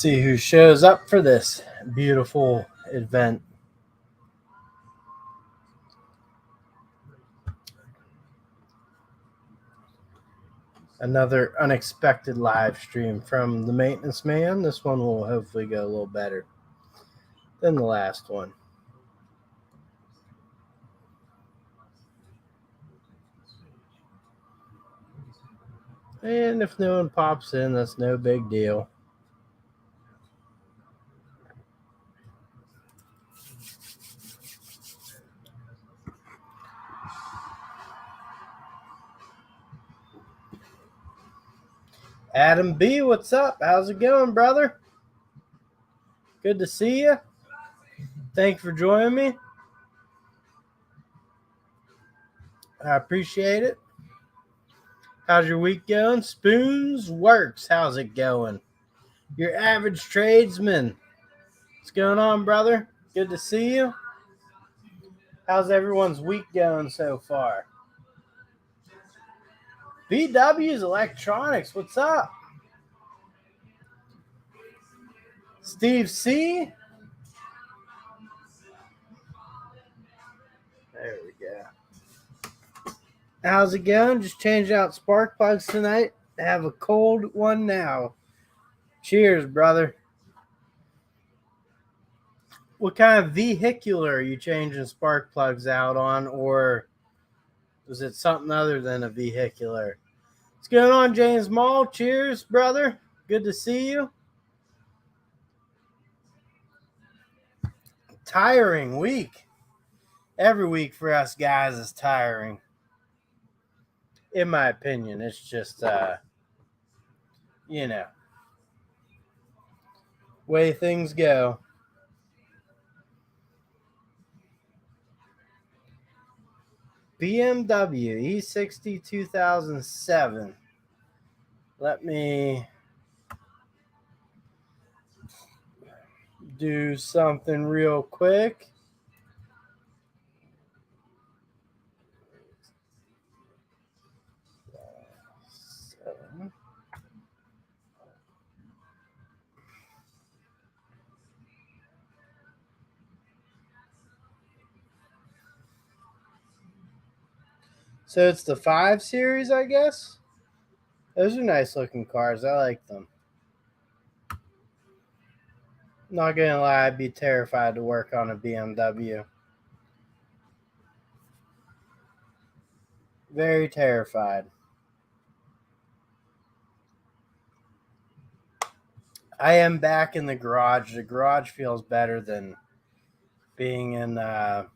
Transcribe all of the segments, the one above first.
see who shows up for this beautiful event. Another unexpected live stream from the maintenance man. This one will hopefully go a little better than the last one. And if no one pops in, that's no big deal. Adam B, what's up? How's it going, brother? Good to see you. Thank you for joining me. I appreciate it. How's your week going? Spoons Works, how's it going? Your average tradesman. What's going on, brother? Good to see you. How's everyone's week going so far? BW's Electronics, what's up? Steve C. There we go. How's it going? Just changed out spark plugs tonight. Have a cold one now. Cheers, brother. What kind of vehicular are you changing spark plugs out on, or was it something other than a vehicular? What's going on, James Mall? Cheers, brother. Good to see you. Tiring week. Every week for us guys is tiring. In my opinion, it's just, way things go. BMW E60 2007. Let me do something real quick. So it's the 5 Series, I guess. Those are nice looking cars. I like them. Not gonna lie, I'd be terrified to work on a BMW. Very terrified. I am back in the garage. The garage feels better than being in the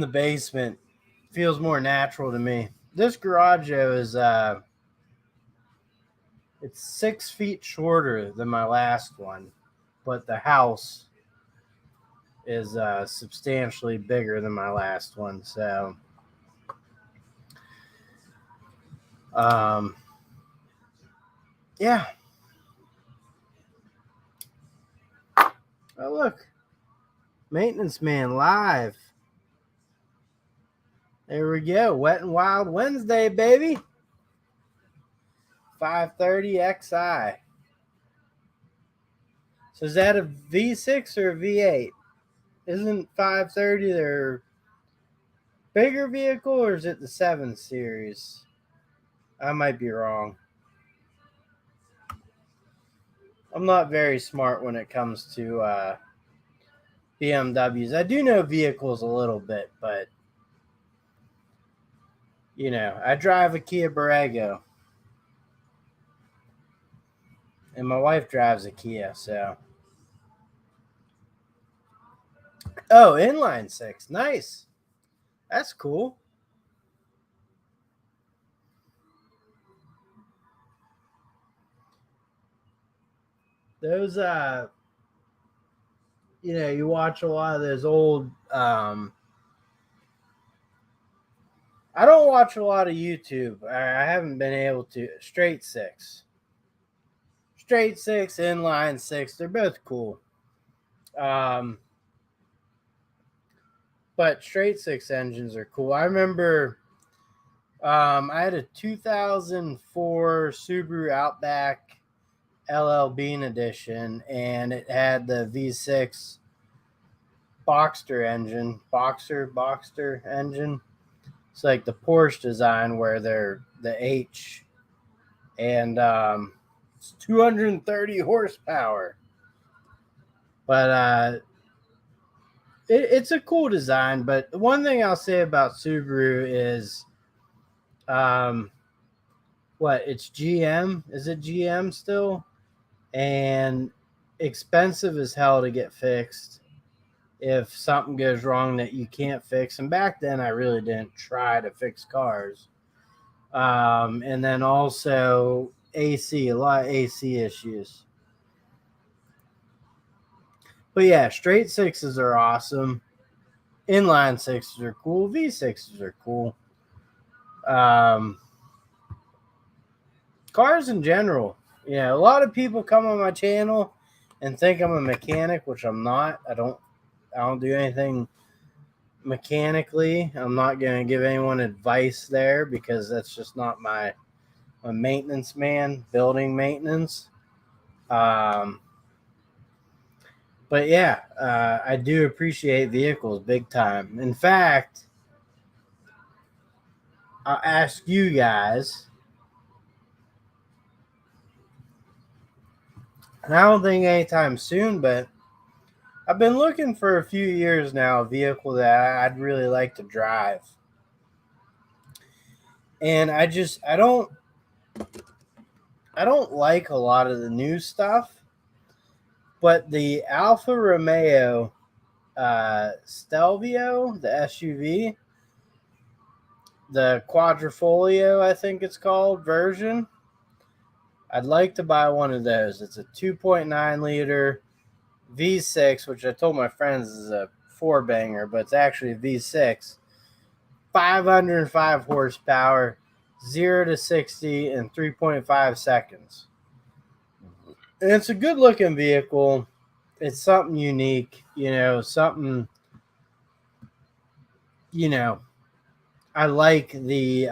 basement. Feels more natural to me. This garage though is it's 6 feet shorter than my last one, but the house is substantially bigger than my last one. So, yeah. Oh, look. Maintenance Man live. There we go. Wet and Wild Wednesday, baby. 530 XI. So is that a V6 or a V8? Isn't 530 their bigger vehicle, or is it the 7 Series? I might be wrong. I'm not very smart when it comes to BMWs. I do know vehicles a little bit, but I drive a Kia Borrego. And my wife drives a Kia, so. Oh, inline 6. Nice. That's cool. Those, you watch a lot of those old, I don't watch a lot of YouTube. I haven't been able to. Straight 6, inline 6. They're both cool. But straight 6 engines are cool. I remember I had a 2004 Subaru Outback LL Bean edition, and it had the V6 Boxster engine. It's like the Porsche design where they're the H, and it's 230 horsepower. But it's a cool design. But one thing I'll say about Subaru is, um, it's GM? Is it GM still? And expensive as hell to get fixed if something goes wrong that you can't fix. And back then, I really didn't try to fix cars. And then also AC, a lot of AC issues. But yeah, straight sixes are awesome. Inline sixes are cool. V6s are cool. Cars in general. A lot of people come on my channel and think I'm a mechanic, which I'm not. I don't do anything mechanically. I'm not going to give anyone advice there because that's just not my maintenance man, building maintenance. But yeah, I do appreciate vehicles big time. In fact, I'll ask you guys, and I don't think anytime soon, but I've been looking for a few years now a vehicle that I'd really like to drive. And I don't like a lot of the new stuff, but the Alfa Romeo Stelvio, the SUV, the Quadrifoglio, I think it's called, version, I'd like to buy one of those. It's a 2.9 liter V6, which I told my friends is a four banger, but it's actually a V6. 505 horsepower, 0 to 60 in 3.5 seconds. And it's a good looking vehicle. It's something unique, something, I like the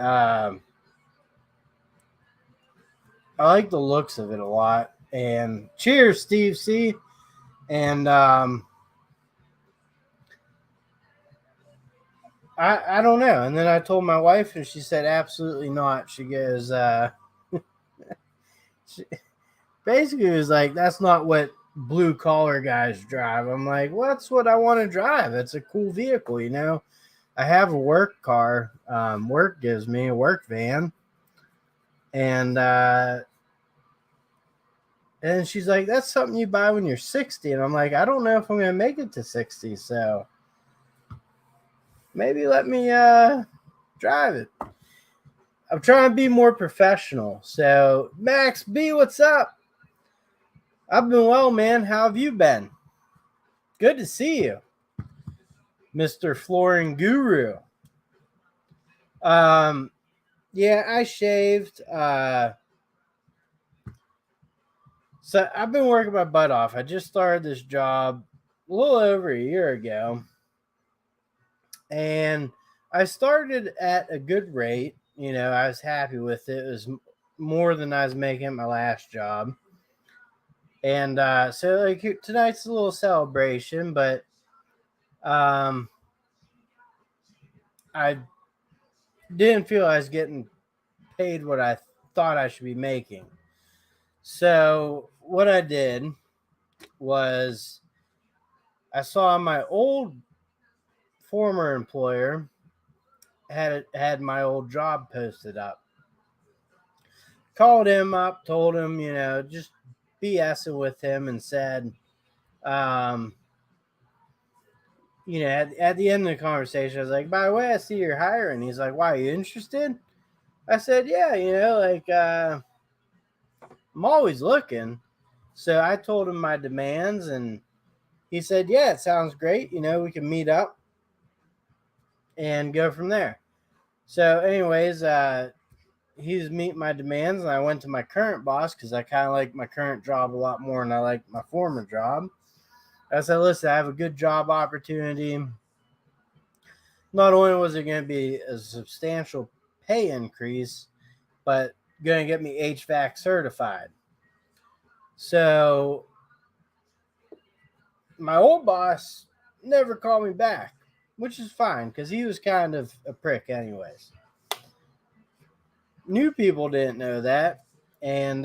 looks of it a lot. And cheers, Steve C. And I don't know. And then I told my wife, and she said absolutely not. She goes, she basically was like, that's not what blue collar guys drive. I'm like, well, that's what I want to drive. It's a cool vehicle, I have a work car. Work gives me a work van. And she's like, that's something you buy when you're 60. And I'm like, I don't know if I'm going to make it to 60. So maybe let me drive it. I'm trying to be more professional. So, Max B, what's up? I've been well, man. How have you been? Good to see you, Mr. Flooring Guru. Yeah, I shaved. So I've been working my butt off. I just started this job a little over a year ago. And I started at a good rate. I was happy with it. It was more than I was making at my last job. And so like tonight's a little celebration, but I didn't feel I was getting paid what I thought I should be making. So what I did was I saw my old former employer had my old job posted up. Called him up, told him, just BSing with him, and said, at the end of the conversation, I was like, by the way, I see you're hiring. He's like, why, are you interested? I said, yeah, I'm always looking. So I told him my demands, and he said, yeah, it sounds great. We can meet up and go from there. So anyways, he was meeting my demands, and I went to my current boss because I kind of like my current job a lot more than I like my former job. I said, listen, I have a good job opportunity. Not only was it going to be a substantial pay increase, but going to get me HVAC certified. So my old boss never called me back, which is fine because he was kind of a prick, anyways. New people didn't know that, and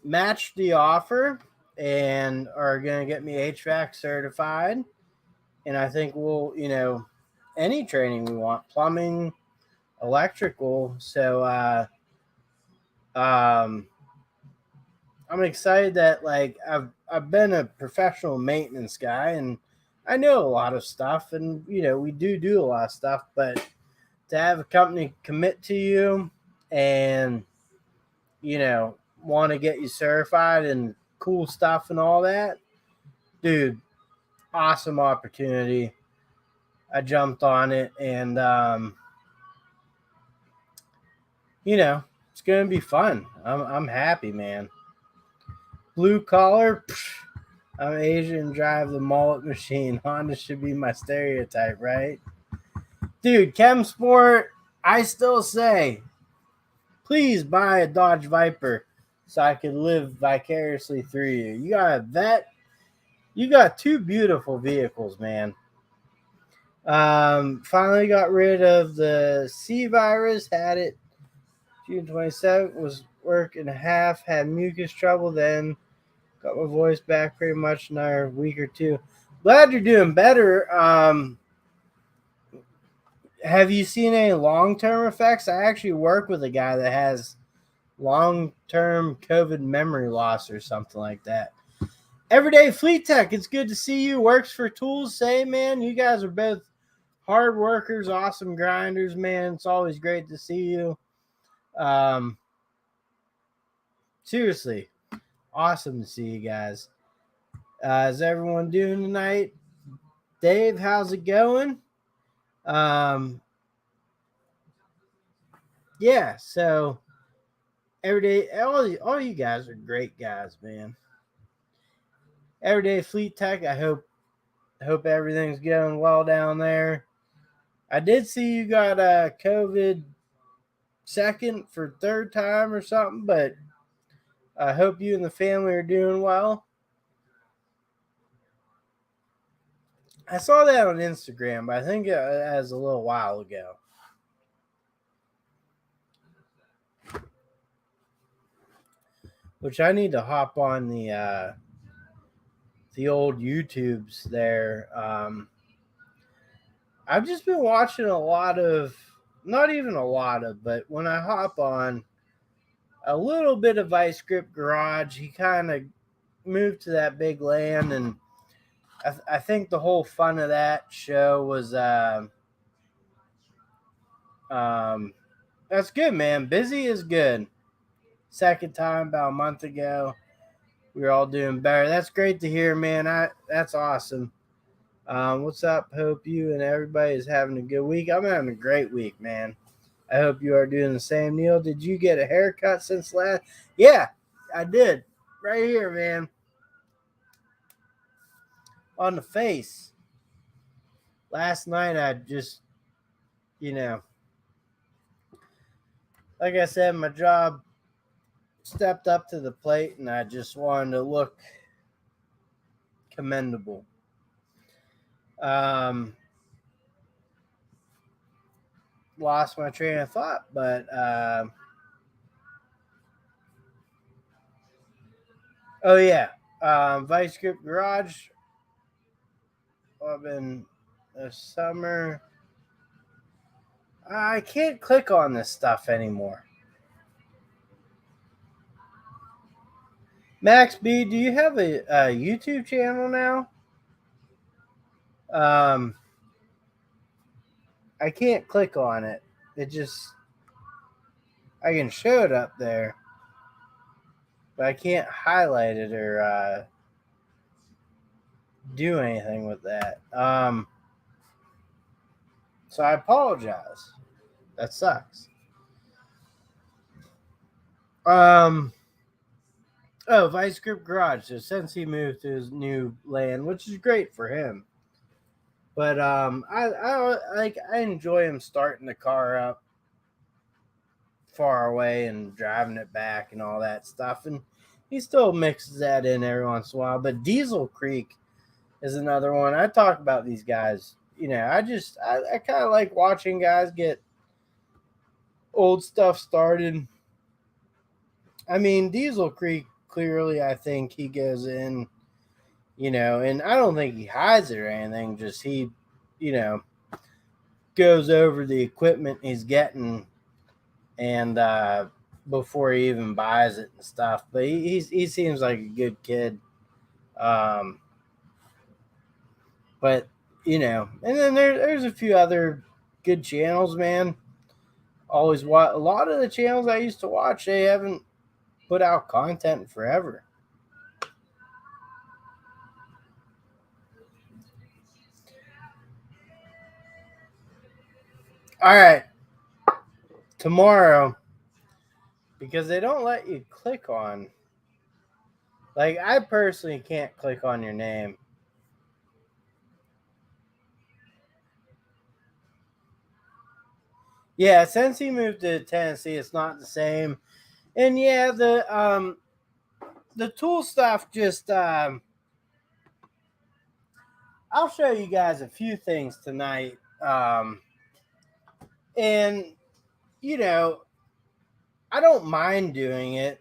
matched the offer and are going to get me HVAC certified. And I think we'll, any training we want, plumbing, electrical. So um, I'm excited that like I've been a professional maintenance guy and I know a lot of stuff, and we do a lot of stuff, but to have a company commit to you and want to get you certified and cool stuff and all that, dude, awesome opportunity. I jumped on it, and it's gonna be fun. I'm happy, man. Blue collar, I'm Asian and drive the mullet machine. Honda should be my stereotype, right? Dude, Chem Sport, I still say, please buy a Dodge Viper so I can live vicariously through you. You got a vet. You got two beautiful vehicles, man. Finally got rid of the C virus. Had it June 27th. Was working half. Had mucus trouble. Then got my voice back pretty much in another week or two. Glad you're doing better. Have you seen any long-term effects? I actually work with a guy that has long-term COVID memory loss or something like that. Everyday Fleet Tech, it's good to see you. Works for Tools. Say, man, you guys are both hard workers, awesome grinders, man. It's always great to see you. Seriously, awesome to see you guys. Is everyone doing tonight? Dave, how's it going? Yeah, so everyday, all you guys are great guys, man. Everyday Fleet Tech, I hope everything's going well down there. I did see you got a COVID second for third time or something, but I hope you and the family are doing well. I saw that on Instagram, but I think it was a little while ago. Which I need to hop on the old YouTubes there. I've just been watching a lot of, not even a lot of, but when I hop on, a little bit of Vice Grip Garage. He kind of moved to that big land, and I think the whole fun of that show was that's good, man. Busy is good. Second time about a month ago. We were all doing better. That's great to hear, man. That's awesome. What's up? Hope you and everybody is having a good week. I'm having a great week, man. I hope you are doing the same. Neil, did you get a haircut since last? Yeah, I did. Right here, man. On the face. Last night, I just, like I said, my job stepped up to the plate, and I just wanted to look commendable. Lost my train of thought, but oh yeah, Vice Grip Garage. I've been this summer. I can't click on this stuff anymore. Max B, do you have a YouTube channel now? I can't click on it. It just, I can show it up there, but I can't highlight it or do anything with that. So I apologize. That sucks. Vice Grip Garage. So since he moved to his new land, which is great for him. But I enjoy him starting the car up far away and driving it back and all that stuff. And he still mixes that in every once in a while. But Diesel Creek is another one. I talk about these guys. I kind of like watching guys get old stuff started. I mean, Diesel Creek, clearly, I think he goes in, and I don't think he hides it or anything. Just he, goes over the equipment he's getting and before he even buys it and stuff. But he seems like a good kid. But and then there's a few other good channels, man. Always watch a lot of the channels I used to watch. They haven't put out content forever. All right, tomorrow, because they don't let you click on. Like, I personally can't click on your name. Yeah, since he moved to Tennessee, it's not the same. And yeah, the tool stuff just I'll show you guys a few things tonight. And I don't mind doing it.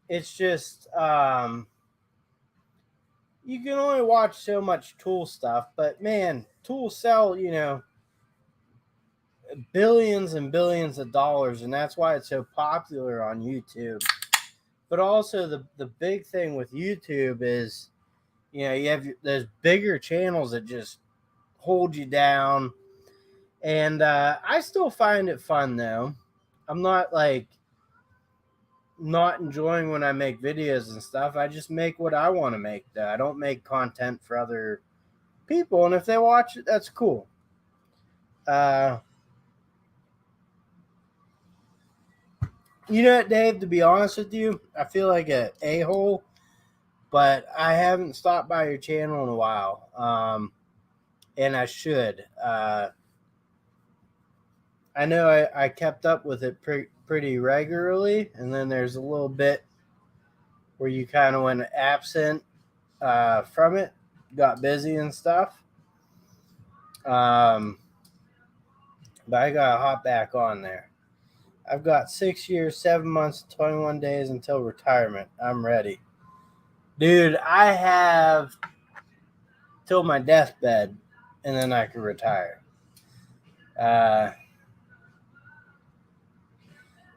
It's just you can only watch so much tool stuff, but man, tools sell, billions and billions of dollars, and that's why it's so popular on YouTube. But also the big thing with YouTube is, you have those bigger channels that just hold you down. And I still find it fun though. I'm not like not enjoying when I make videos and stuff. I just make what I want to make though. I don't make content for other people, and if they watch it, that's cool. Dave, to be honest with you, I feel like a a-hole, but I haven't stopped by your channel in a while. And I should. I know I kept up with it pretty regularly, and then there's a little bit where you kind of went absent from it, got busy and stuff. But I gotta hop back on there. I've got 6 years, 7 months, 21 days until retirement. I'm ready. Dude, I have till my deathbed, and then I can retire.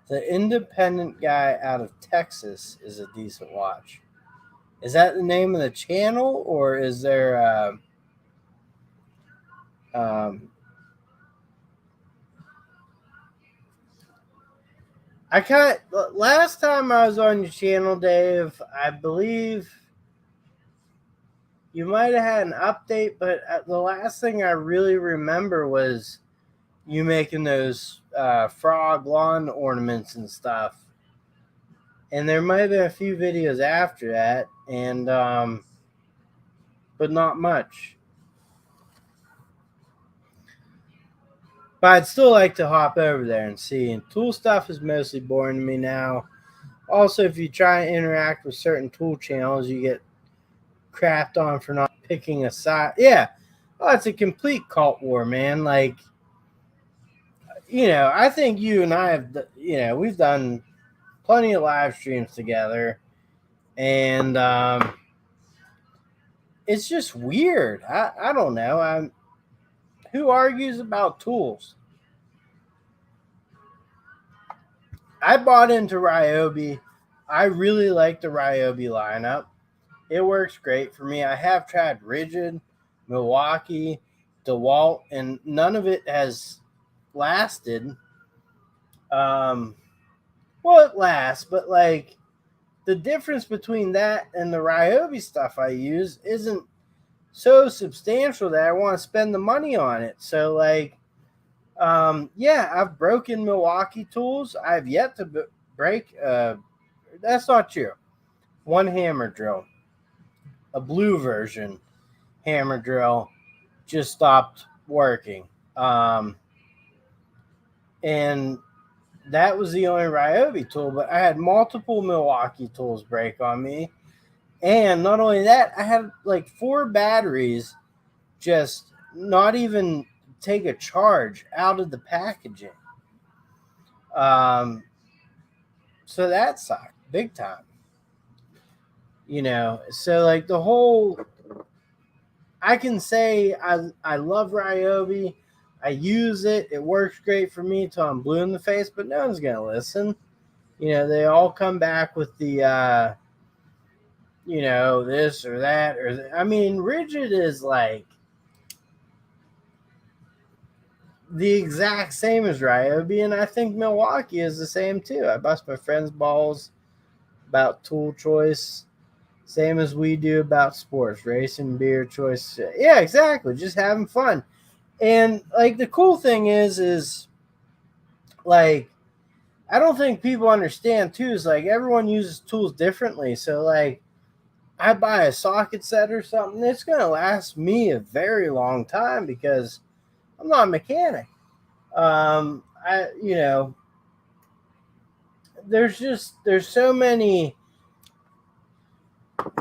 The Independent Guy out of Texas is a decent watch. Is that the name of the channel, or is there last time I was on your channel, Dave, I believe you might have had an update, but the last thing I really remember was you making those frog lawn ornaments and stuff. And there might have been a few videos after that, and but not much. But I'd still like to hop over there and see. And tool stuff is mostly boring to me now. Also, if you try and interact with certain tool channels, you get crapped on for not picking a side. Yeah. Oh, it's a complete cult war, man. Like, I think you and I have, we've done plenty of live streams together. And it's just weird. I don't know. Who argues about tools? I bought into Ryobi. I really like the Ryobi lineup. It works great for me. I have tried Rigid, Milwaukee, DeWalt, and none of it has lasted. Well, it lasts, but like the difference between that and the Ryobi stuff I use isn't so substantial that I want to spend the money on it. So like, yeah, I've broken Milwaukee tools. I've yet to break. That's not true. One hammer drill, a blue version hammer drill, just stopped working. And that was the only Ryobi tool, but I had multiple Milwaukee tools break on me. And not only that, I had like 4 batteries just not even take a charge out of the packaging. So that sucked big time. So like the whole, I can say I love Ryobi. I use it. It works great for me until I'm blue in the face, but no one's going to listen. They all come back with the, this or that. I mean, Rigid is like the exact same as Ryobi, and I think Milwaukee is the same too. I bust my friend's balls about tool choice, same as we do about sports, racing, beer choice. Yeah, exactly. Just having fun. And like the cool thing is like I don't think people understand too is like everyone uses tools differently. So like I buy a socket set or something, it's gonna last me a very long time because I'm not a mechanic. I there's so many.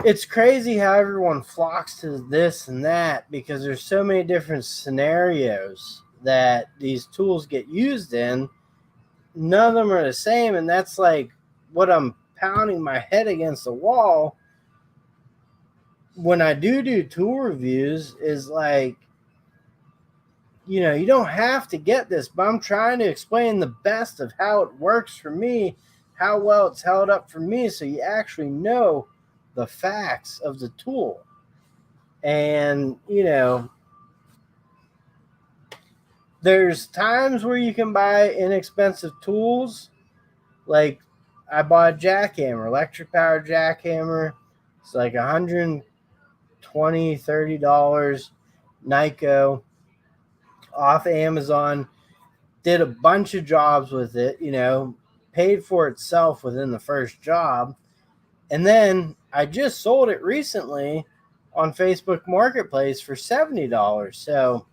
It's crazy how everyone flocks to this and that because there's so many different scenarios that these tools get used in. None of them are the same, and that's like what I'm pounding my head against the wall when I do tool reviews is like, you don't have to get this, but I'm trying to explain the best of how it works for me, how well it's held up for me, so you actually know the facts of the tool. And, there's times where you can buy inexpensive tools. Like I bought a jackhammer, electric power jackhammer. It's like $120, $30 Nyko off Amazon. Did a bunch of jobs with it, paid for itself within the first job. And then I just sold it recently on Facebook Marketplace for $70. So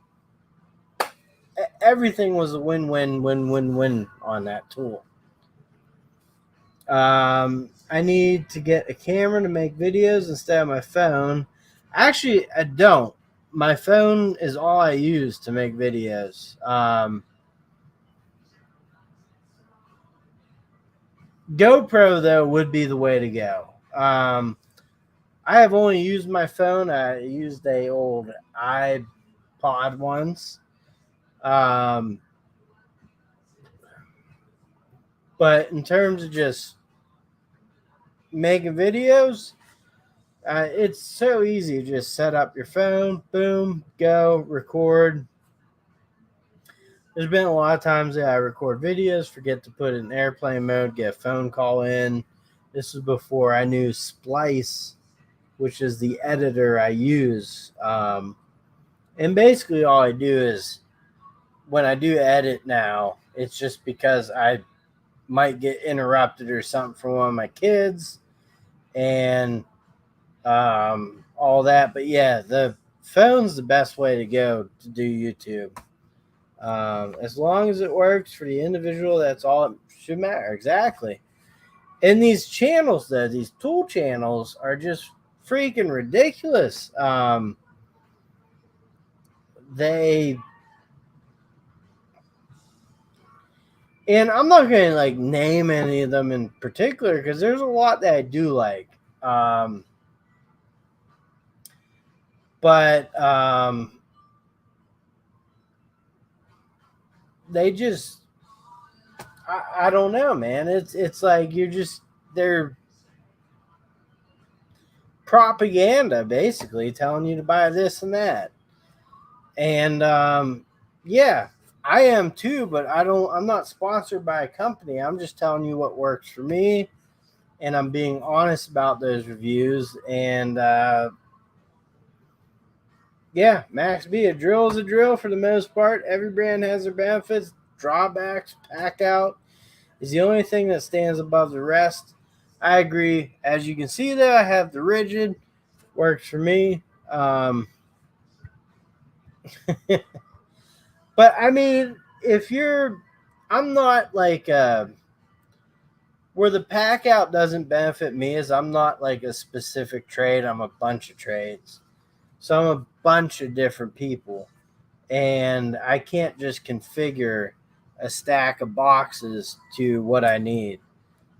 everything was a win-win on that tool. I need to get a camera to make videos instead of my phone. Actually, I don't. My phone is all I use to make videos. GoPro, though, would be the way to go. I have only used my phone. I used a old iPod once. But in terms of just making videos, it's so easy. Just set up your phone, boom, go, record. There's been a lot of times that I record videos, forget to put it in airplane mode, get a phone call in. This was before I knew Splice, which is the editor I use. And basically all I do is when I do edit now, it's just because I might get interrupted or something from one of my kids and all that. But yeah, the phone's the best way to go to do YouTube. As long as it works for the individual, that's all it should matter. Exactly. And these channels, though, these tool channels are just freaking ridiculous. And I'm not going to like name any of them in particular because there's a lot that I do like. But they just, I don't know, man. It's like they're propaganda basically telling you to buy this and that. And yeah, I am too, but I'm not sponsored by a company. I'm just telling you what works for me, and I'm being honest about those reviews. And yeah, Max B, a drill is a drill for the most part. Every brand has their benefits, drawbacks. Pack out is the only thing that stands above the rest. I agree. As you can see, though, I have the Rigid. Works for me. But I mean, if you're, I'm not like where the pack out doesn't benefit me is I'm not like a specific trade. I'm a bunch of trades. So I'm a bunch of different people. And I can't just configure a stack of boxes to what I need.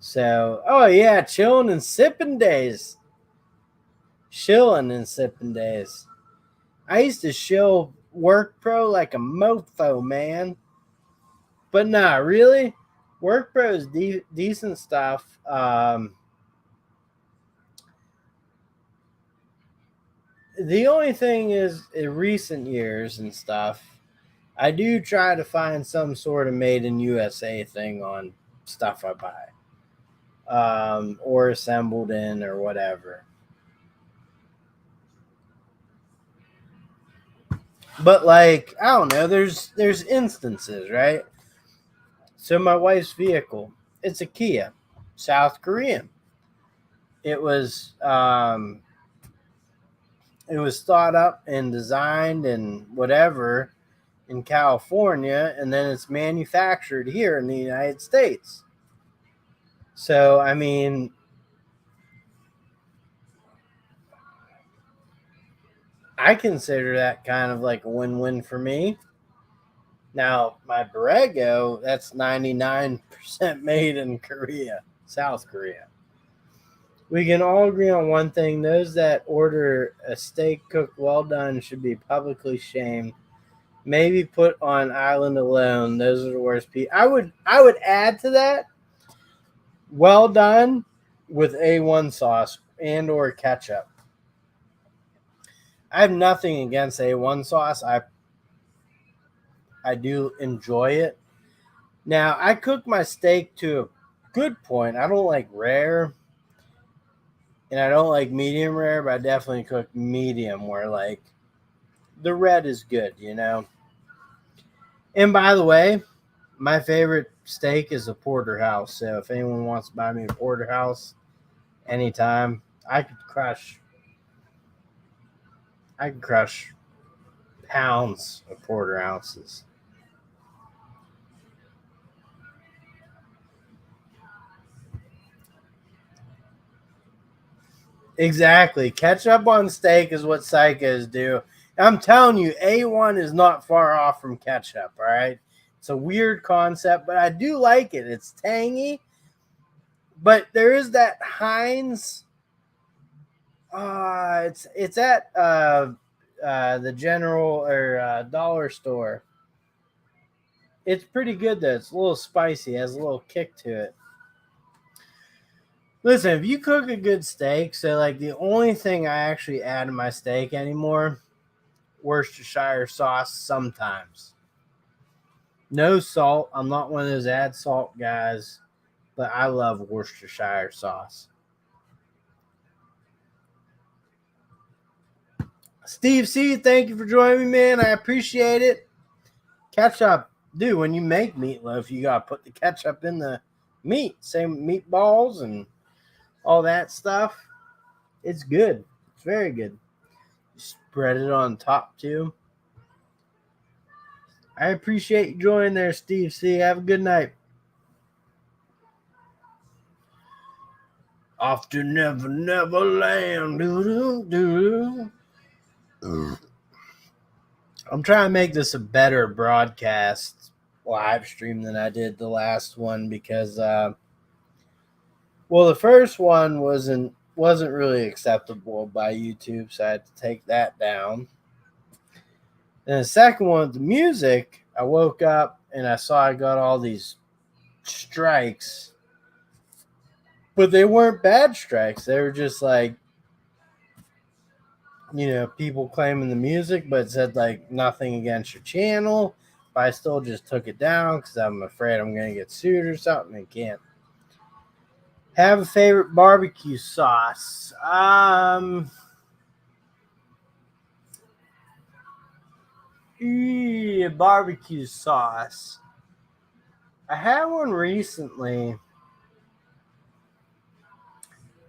So, oh yeah, chilling and sipping days. Chilling and sipping days. I used to shill Work Pro like a mofo, man. But nah, really, Work Pro is decent stuff. The only thing is, in recent years and stuff, I do try to find some sort of made in USA thing on stuff I buy, or assembled in or whatever. But like, I don't know, there's instances, right? So my wife's vehicle, it's a Kia, South Korean. It was it was thought up and designed and whatever in California, and then it's manufactured here in the United States. So I mean, I consider that kind of like a win-win for me. Now, my Borrego, that's 99% made in Korea, South Korea. We can all agree on one thing: those that order a steak cooked well done should be publicly shamed. Maybe put on island alone. Those are the worst people. I would add to that: well done with A1 sauce and or ketchup. I have nothing against A1 sauce. I do enjoy it. Now, I cook my steak to a good point. I don't like rare and I don't like medium rare, but I definitely cook medium where like the red is good, you know. And by the way, my favorite steak is a porterhouse. So if anyone wants to buy me a porterhouse anytime, I could crush pounds of porter ounces. Exactly. Ketchup on steak is what psychos do. I'm telling you, A1 is not far off from ketchup, all right? It's a weird concept, but I do like it. It's tangy, but there is that Heinz. It's at the general or dollar store. It's pretty good though. It's a little spicy, has a little kick to it. Listen, if you cook a good steak, so like the only thing I actually add to my steak anymore, Worcestershire sauce sometimes. No salt. I'm not one of those add salt guys, but I love Worcestershire sauce. Steve C, thank you for joining me, man. I appreciate it. Ketchup, dude, when you make meatloaf, you gotta put the ketchup in the meat. Same meatballs and all that stuff. It's good. It's very good. Spread it on top too. I appreciate you joining there, Steve C. Have a good night. Off to Never Never Land. Doo-doo-doo. I'm trying to make this a better broadcast live stream than I did the last one because well, the first one wasn't really acceptable by YouTube, so I had to take that down. And the second one, the music, I woke up and I saw I got all these strikes, but they weren't bad strikes. They were just like, people claiming the music, but it said like nothing against your channel. But I still just took it down because I'm afraid I'm going to get sued or something and can't. Have a favorite barbecue sauce? Barbecue sauce. I had one recently.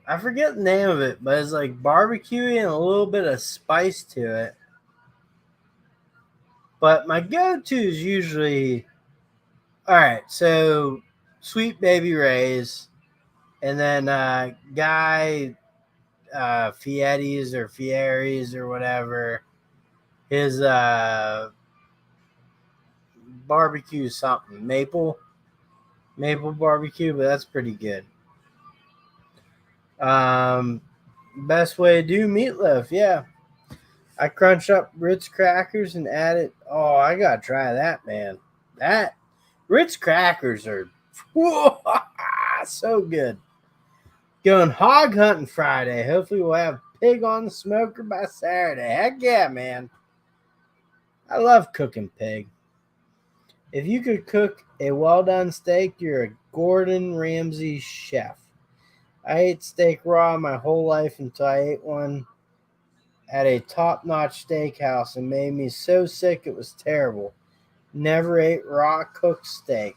I forget the name of it, but it's like barbecue and a little bit of spice to it. But my go-to is usually All right, so Sweet Baby Ray's, and then Guy Fieri's or Fieri's or whatever. His barbecue something maple barbecue, but that's pretty good. Best way to do meatloaf, yeah. I crunch up Ritz crackers and add it. Oh, I gotta try that, man. That Ritz crackers are so good. Going hog hunting Friday. Hopefully, we'll have pig on the smoker by Saturday. Heck yeah, man. I love cooking pig. If you could cook a well done steak, you're a Gordon Ramsay chef. I ate steak raw my whole life until I ate one at a top notch steakhouse and made me so sick it was terrible. Never ate raw cooked steak.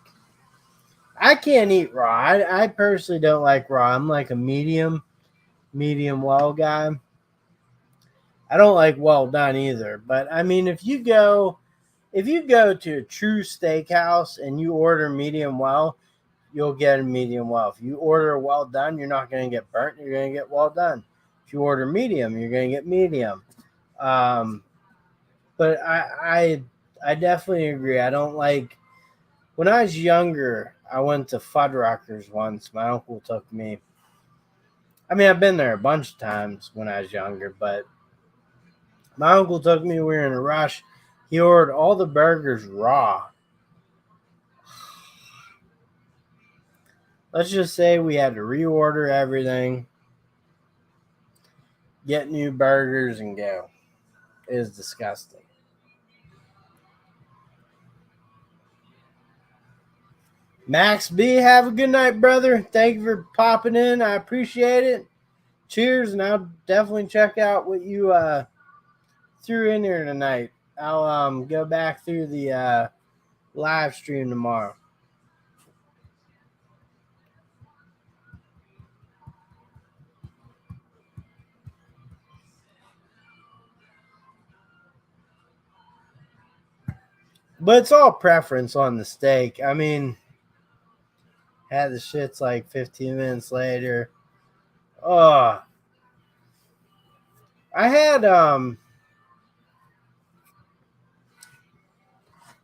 I can't eat raw. I personally don't like raw. I'm like a medium well guy. I don't like well done either. But I mean, if you go to a true steakhouse and you order medium well, you'll get a medium well. If you order well done, you're not going to get burnt. You're going to get well done. If you order medium, you're going to get medium. But I definitely agree. I don't like. When I was younger, I went to Fuddruckers once. My uncle took me. I mean, I've been there a bunch of times when I was younger, but my uncle took me. We were in a rush. He ordered all the burgers raw. Let's just say we had to reorder everything, get new burgers, and go. It is disgusting. Max B, have a good night, brother. Thank you for popping in. I appreciate it. Cheers, and I'll definitely check out what you threw in here tonight. I'll go back through the live stream tomorrow. But it's all preference on the steak. I mean, had the shits like 15 minutes later. Oh, I had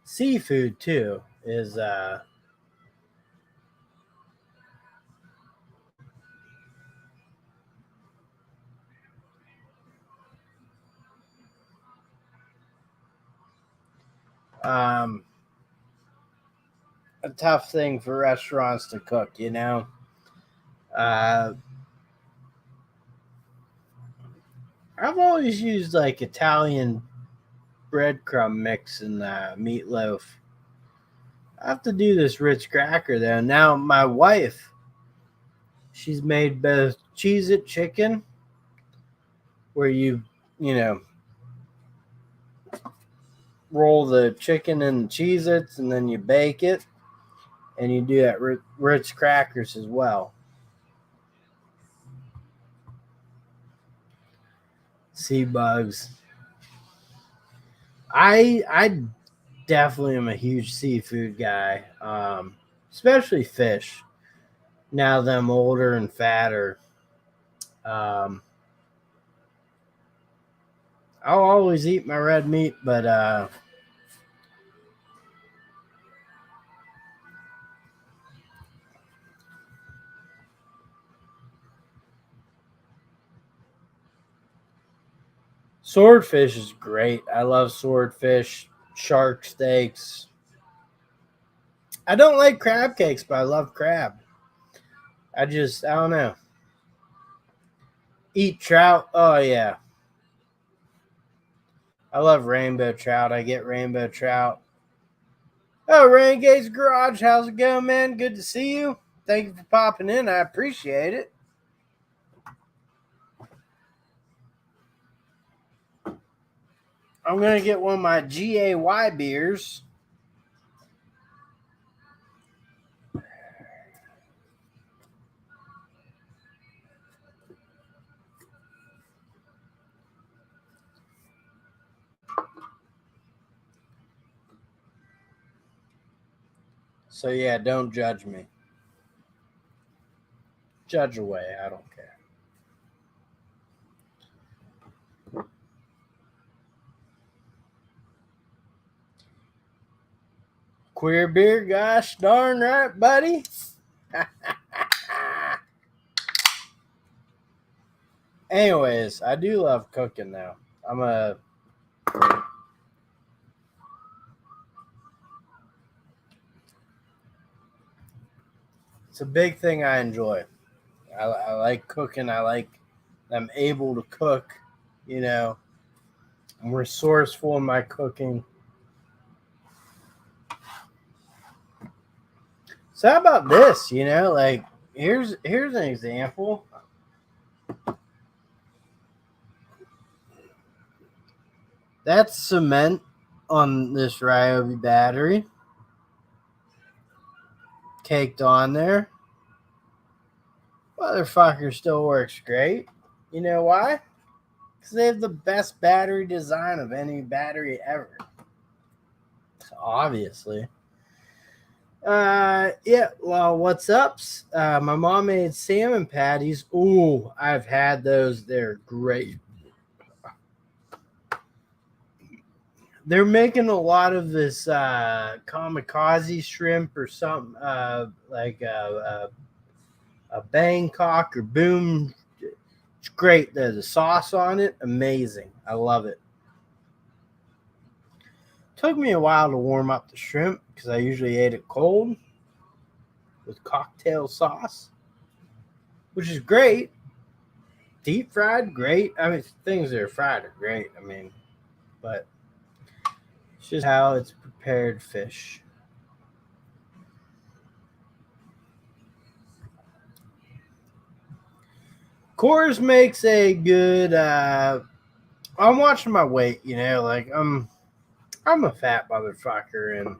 seafood too. Is um a tough thing for restaurants to cook. You know, uh, I've always used like Italian breadcrumb mix in the meatloaf. I have to do this Ritz cracker though. Now my wife, she's made both Cheez-It chicken, where you know roll the chicken in Cheez-Its and then you bake it, and you do that Ritz crackers as well. Sea bugs. I definitely am a huge seafood guy, especially fish. Now that I'm older and fatter, um, I'll always eat my red meat, but swordfish is great. I love swordfish, shark steaks. I don't like crab cakes, but I love crab. I don't know. Eat trout. Oh yeah, I love rainbow trout. I get rainbow trout. Oh, Renegade's Garage, how's it going, man? Good to see you. Thank you for popping in. I appreciate it. I'm gonna get one of my GAY beers. So yeah, don't judge me. Judge away. I don't care. Queer beer, gosh darn right, buddy. Anyways, I do love cooking now. It's a big thing I enjoy. I like cooking. I'm able to cook. You know, I'm resourceful in my cooking. So how about this? You know, like here's an example. That's cement on this Ryobi battery. Caked on there. Motherfucker still works great. You know why? Because they have the best battery design of any battery ever. Obviously. Yeah, well, what's ups? My mom made salmon patties. Ooh, I've had those. They're great. They're making a lot of this kamikaze shrimp or something like a Bangkok or boom. It's great. There's a sauce on it. Amazing. I love it. Took me a while to warm up the shrimp because I usually ate it cold with cocktail sauce, which is great. Deep fried, great. I mean, things that are fried are great. I mean, but it's just how it's prepared fish. Coors makes a good. I'm watching my weight. You know, like I'm a fat motherfucker, and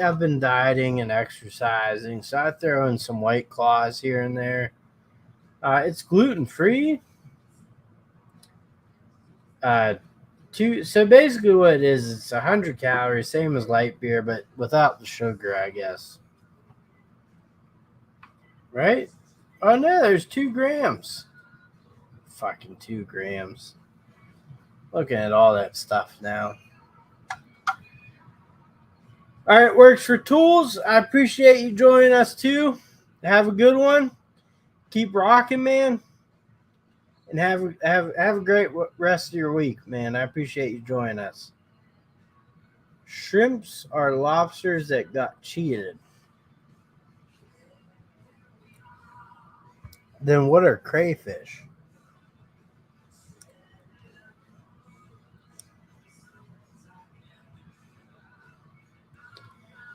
I've been dieting and exercising, so I throw in some White Claws here and there. It's gluten free. So basically, what it is, it's 100 calories, same as light beer, but without the sugar, I guess. Right? Oh no, there's 2 grams. Fucking 2 grams. Looking at all that stuff now. All right, works for tools. I appreciate you joining us too. Have a good one. Keep rocking, man. And have a great rest of your week, man. I appreciate you joining us. Shrimps are lobsters that got cheated. Then what are crayfish?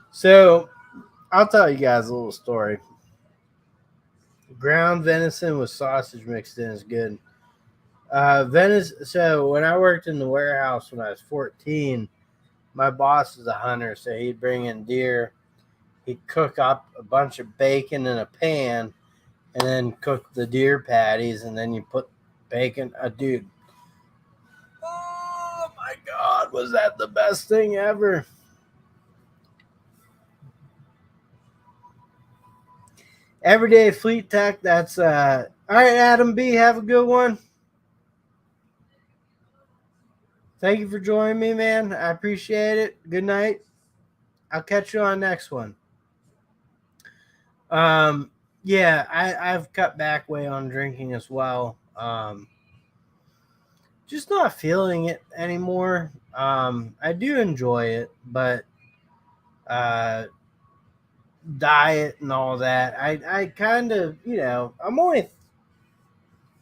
So I'll tell you guys a little story. Ground venison with sausage mixed in is good. Venison. So when I worked in the warehouse when I was 14, my boss was a hunter, so he'd bring in deer. He'd cook up a bunch of bacon in a pan, and then cook the deer patties, and then you put bacon. Dude, oh my God, was that the best thing ever? Everyday Fleet Tech. That's all right. Adam B, have a good one. Thank you for joining me, man. I appreciate it. Good night. I'll catch you on next one. Yeah, I've cut back way on drinking as well. Just not feeling it anymore. I do enjoy it, but uh, diet and all that. I kind of, I'm only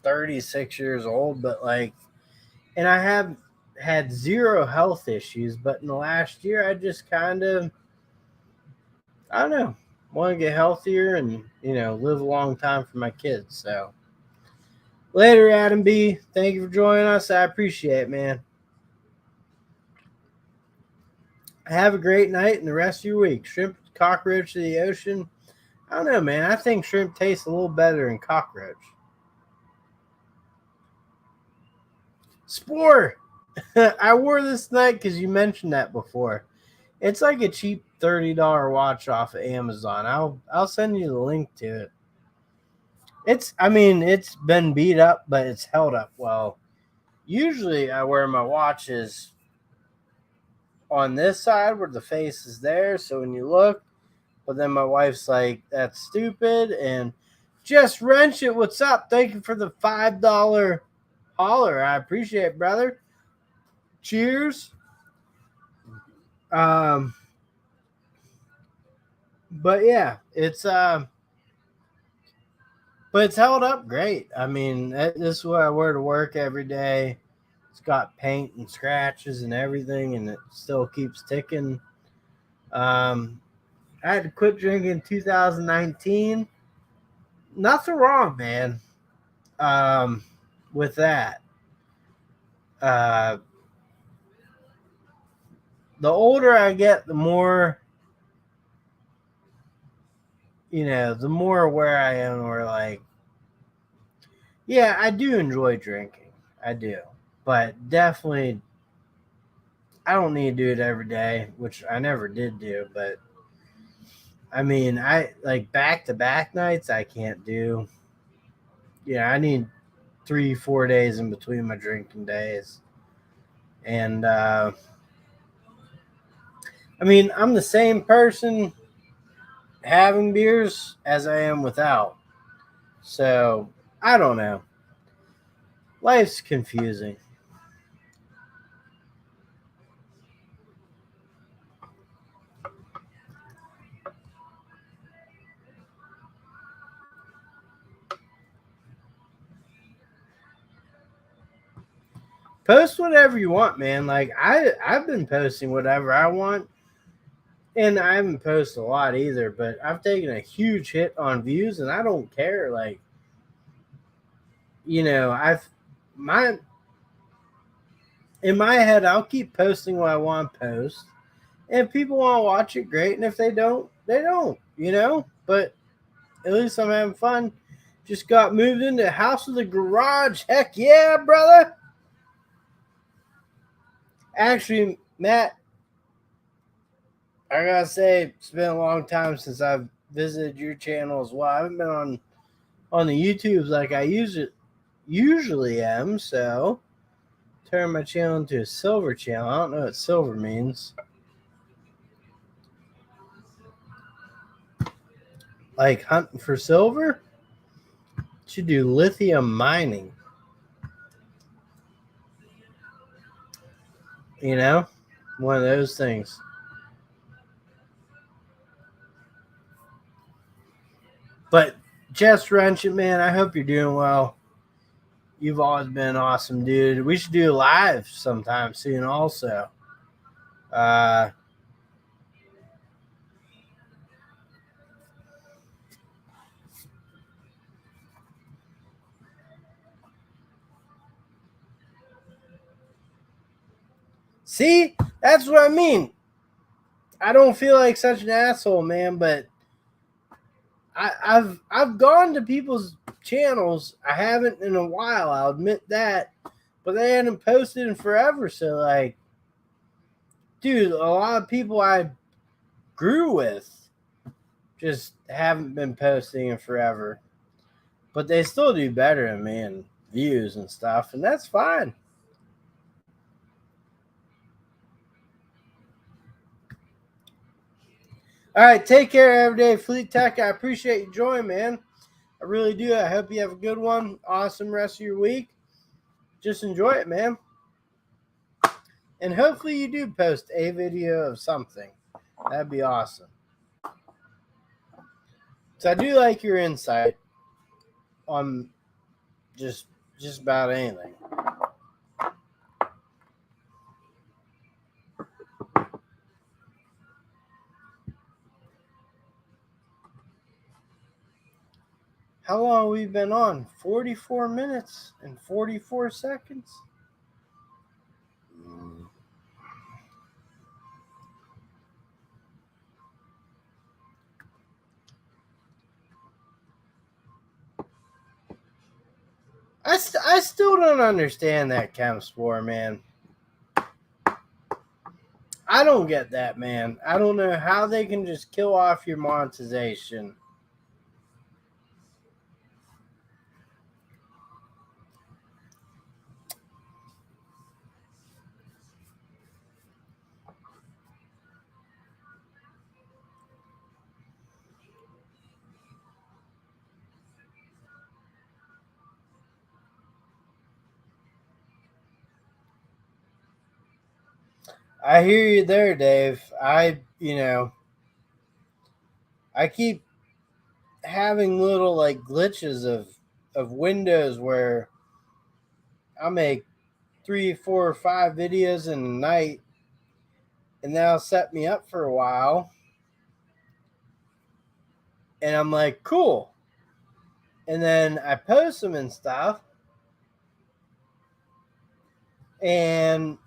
36 years old, but like, and I have had zero health issues, but in the last year, I just kind of, I don't know, want to get healthier and, live a long time for my kids. So later, Adam B. Thank you for joining us. I appreciate it, man. Have a great night and the rest of your week. Shrimp cockroach of the ocean. I don't know, man. I think shrimp tastes a little better than cockroach. Spore. I wore this tonight because you mentioned that before. It's like a cheap $30 watch off of Amazon. I'll send you the link to it. It's been beat up, but it's held up well. Usually I wear my watches on this side where the face is there, so when you look, but then my wife's like, that's stupid, and just wrench it. What's up? Thank you for the $5 holler. I appreciate it, brother. Cheers. But yeah, it's but it's held up great. I mean, this is what I wear to work every day. It's got paint and scratches and everything, and it still keeps ticking. I had to quit drinking in 2019. Nothing wrong, man. With that, the older I get, the more, the more aware I am. Or like, yeah, I do enjoy drinking. I do, but definitely, I don't need to do it every day, which I never did do. But I mean, I like back-to-back nights. I can't do. Yeah, I need 3-4 days in between my drinking days. And I mean, I'm the same person having beers as I am without. So I don't know. Life's confusing. Post whatever you want, man. Like I've been posting whatever I want. And I haven't posted a lot either, but I've taken a huge hit on views, and I don't care. Like, I've my in my head, I'll keep posting what I want to post. And if people want to watch it, great. And if they don't, they don't. But at least I'm having fun. Just got moved into a house with a garage. Heck yeah, brother. Actually, Matt, I gotta say, it's been a long time since I've visited your channel as well. I haven't been on the YouTubes like I usually am, so turn my channel into a silver channel. I don't know what silver means. Like hunting for silver? Should do lithium mining. One of those things. But just wrench it, man. I hope you're doing well. You've always been an awesome dude. We should do a live sometime soon also. See? That's what I mean. I don't feel like such an asshole, man, but I've gone to people's channels. I haven't in a while, I'll admit that. But they hadn't posted in forever. So like, dude, a lot of people I grew with just haven't been posting in forever. But they still do better than me in views and stuff, and that's fine. All right, take care, Everyday Fleet Tech. I appreciate you joining, man. I really do. I hope you have a good one. Awesome rest of your week. Just enjoy it, man. And hopefully you do post a video of something. That'd be awesome. So I do like your insight on just about anything. How long have we been on? 44 minutes and 44 seconds? I still don't understand that chem spore, man. I don't get that, man. I don't know how they can just kill off your monetization. I hear you there, Dave. I keep having little like glitches of windows where I'll make 3, 4, or 5 videos in a night, and that'll set me up for a while. And I'm like, cool. And then I post them and stuff. And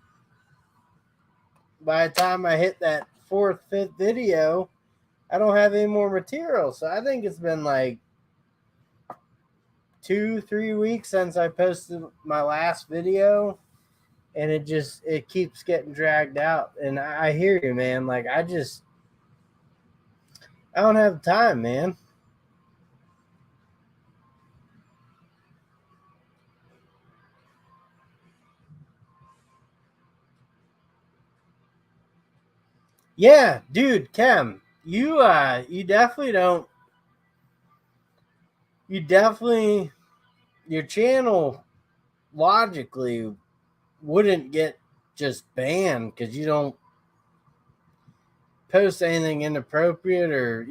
by the time I hit that 4th, 5th video, I don't have any more material. So I think it's been like 2, 3 weeks since I posted my last video. And it keeps getting dragged out. And I hear you, man. Like, I don't have time, man. Yeah, dude, Kem, you definitely don't. You definitely, your channel logically wouldn't get just banned because you don't post anything inappropriate or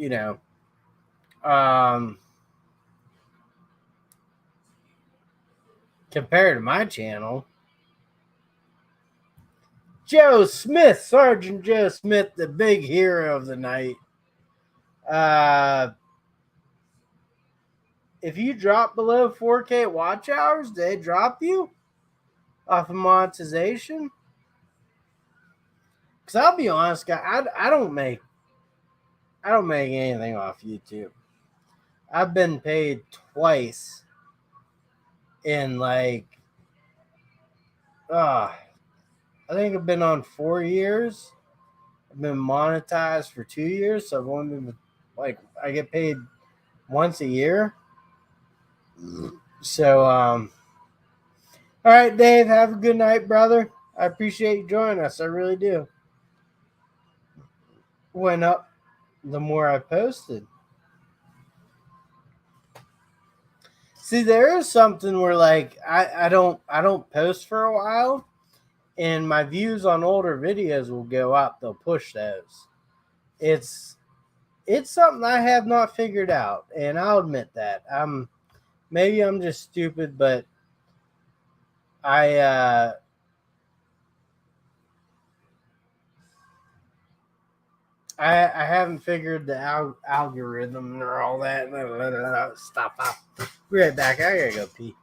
compared to my channel. Joe Smith, Sergeant Joe Smith, the big hero of the night. If you drop below 4K watch hours, they drop you off of monetization. Because I'll be honest, guy, I don't make anything off YouTube. I've been paid twice in like, I think I've been on 4 years. I've been monetized for 2 years, so I've only been like, I get paid once a year. So, all right, Dave, have a good night, brother. I appreciate you joining us. I really do. Went up the more I posted. See, there is something where like I don't post for a while, and my views on older videos will go up. They'll push those. It's something I have not figured out, and I'll admit that. Maybe I'm just stupid, but I haven't figured the algorithm or all that. Stop. Be right back. I gotta go pee.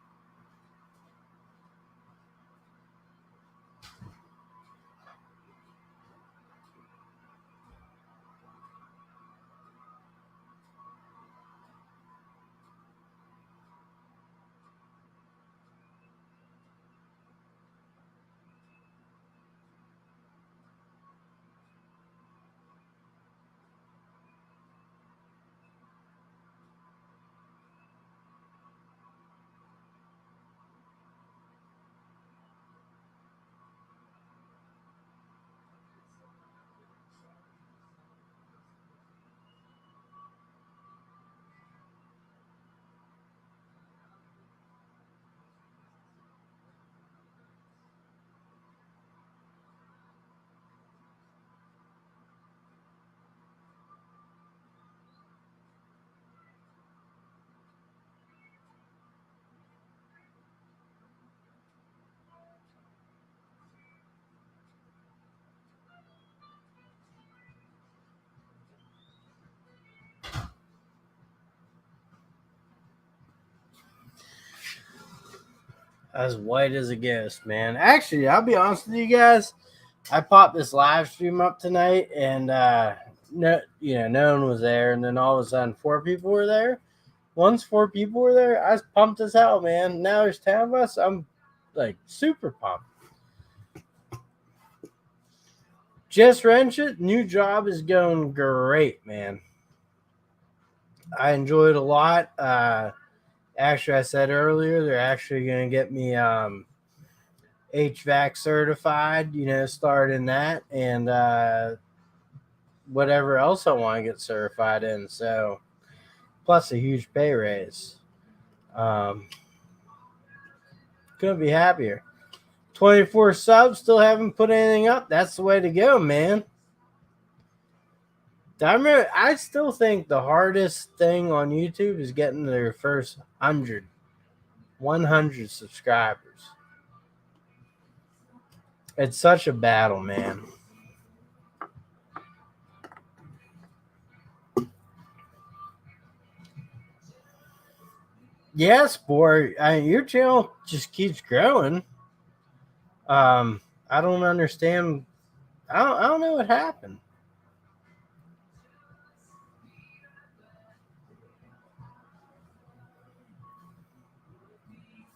As white as a ghost, man. Actually, I'll be honest with you guys. I popped this live stream up tonight, and no one was there. And then all of a sudden, 4 people were there. Once 4 people were there, I was pumped as hell, man. Now there's 10 of us. I'm like super pumped. Just wrench it. New job is going great, man. I enjoy it a lot. Actually, I said earlier they're actually going to get me HVAC certified. Starting that and whatever else I want to get certified in. So, plus a huge pay raise. Couldn't be happier. 24 subs, still haven't put anything up. That's the way to go, man. I still think the hardest thing on YouTube is getting their first 100 subscribers. It's such a battle, man. Yes, boy. Your channel just keeps growing. I don't understand. I don't know what happened.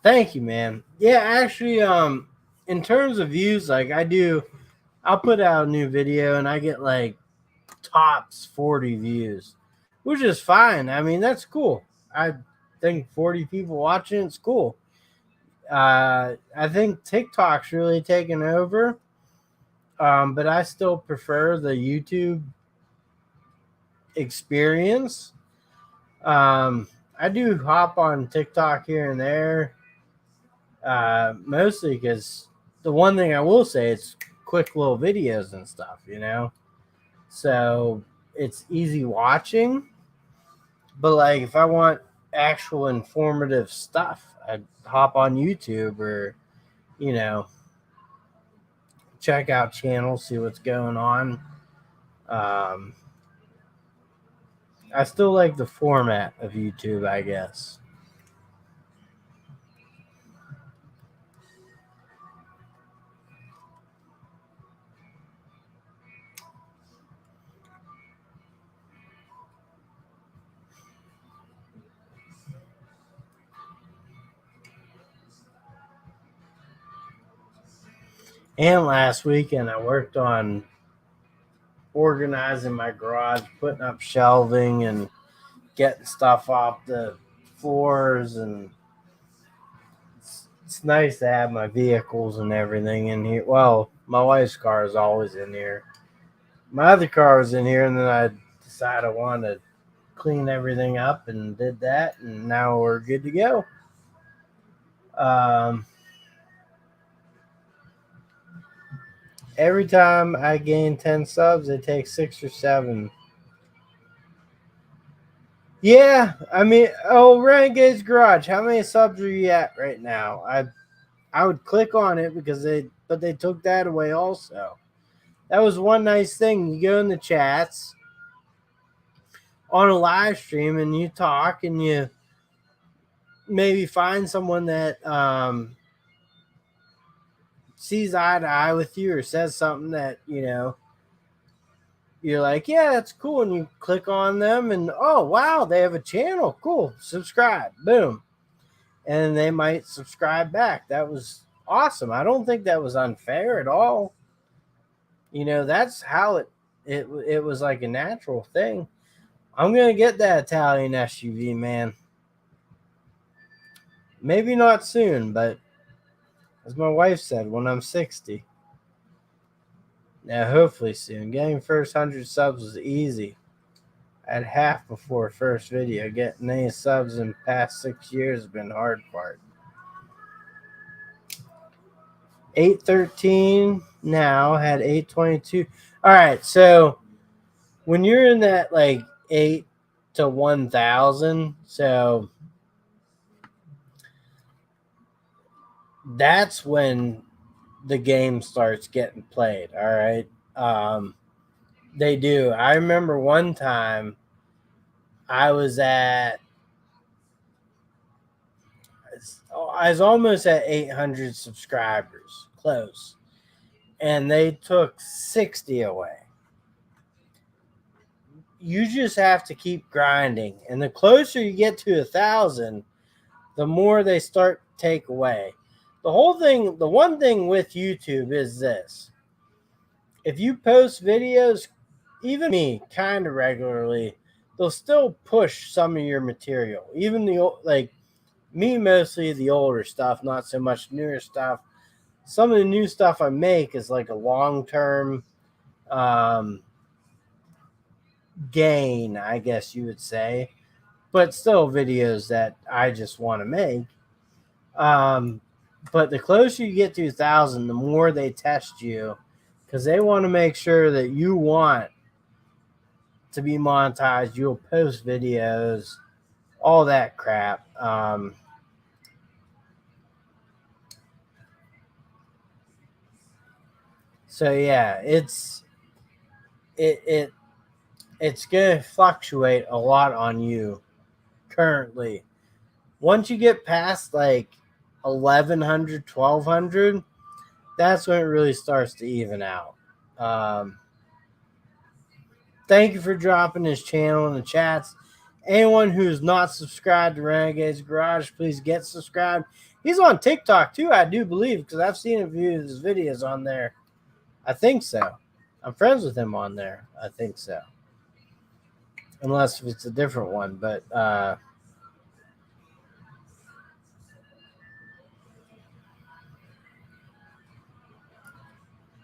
Thank you, man. Yeah, actually, in terms of views, like I'll put out a new video and I get like tops 40 views, which is fine. I mean, that's cool. I think 40 people watching it's cool. I think TikTok's really taken over, but I still prefer the YouTube experience. I do hop on TikTok here and there, mostly because the one thing I will say is quick little videos and stuff, so it's easy watching. But like if I want actual informative stuff, I'd hop on YouTube or, check out channels, see what's going on. I still like the format of YouTube, I guess. And last weekend, I worked on organizing my garage, putting up shelving and getting stuff off the floors. And it's nice to have my vehicles and everything in here. Well, my wife's car is always in here. My other car was in here, and then I decided I wanted to clean everything up and did that, and now we're good to go. Every time I gain 10 subs, it takes 6 or 7. Yeah, I mean, Renegade's Garage, how many subs are you at right now? I would click on it because they took that away also. That was one nice thing. You go in the chats on a live stream and you talk and you maybe find someone that sees eye to eye with you or says something that, you're like, yeah, that's cool. And you click on them and, oh, wow, they have a channel. Cool. Subscribe. Boom. And they might subscribe back. That was awesome. I don't think that was unfair at all. That's how it was like a natural thing. I'm going to get that Italian SUV, man. Maybe not soon, but as my wife said, when I'm 60. Now, hopefully soon. Getting first 100 subs was easy. I had half before first video. Getting any subs in the past 6 years has been the hard part. 813 now, had 822. All right, so when you're in that like 8 to 1,000, so that's when the game starts getting played. All right. They do. I remember one time I was almost at 800 subscribers, close, and they took 60 away. You just have to keep grinding, and the closer you get to 1,000, the more they start to take away. The one thing with YouTube is this. if you post videos, even me, kind of regularly, they'll still push some of your material. Even like me, mostly the older stuff, not so much newer stuff. Some of the new stuff I make is like a long-term gain, I guess you would say, but still videos that I just want to make. But the closer you get to 1,000, the more they test you because they want to make sure that you want to be monetized. You'll post videos, all that crap. So yeah, it it's gonna fluctuate a lot on you currently. Once you get past like 1,100, 1,200, that's when it really starts to even out. Um, Thank you for dropping his channel in the chats. Anyone who's not subscribed to Renegades Garage, please get subscribed. He's on TikTok too, I do believe, because I've seen a few of his videos on there. I think so. I'm friends with him on there. I think so. Unless it's a different one, but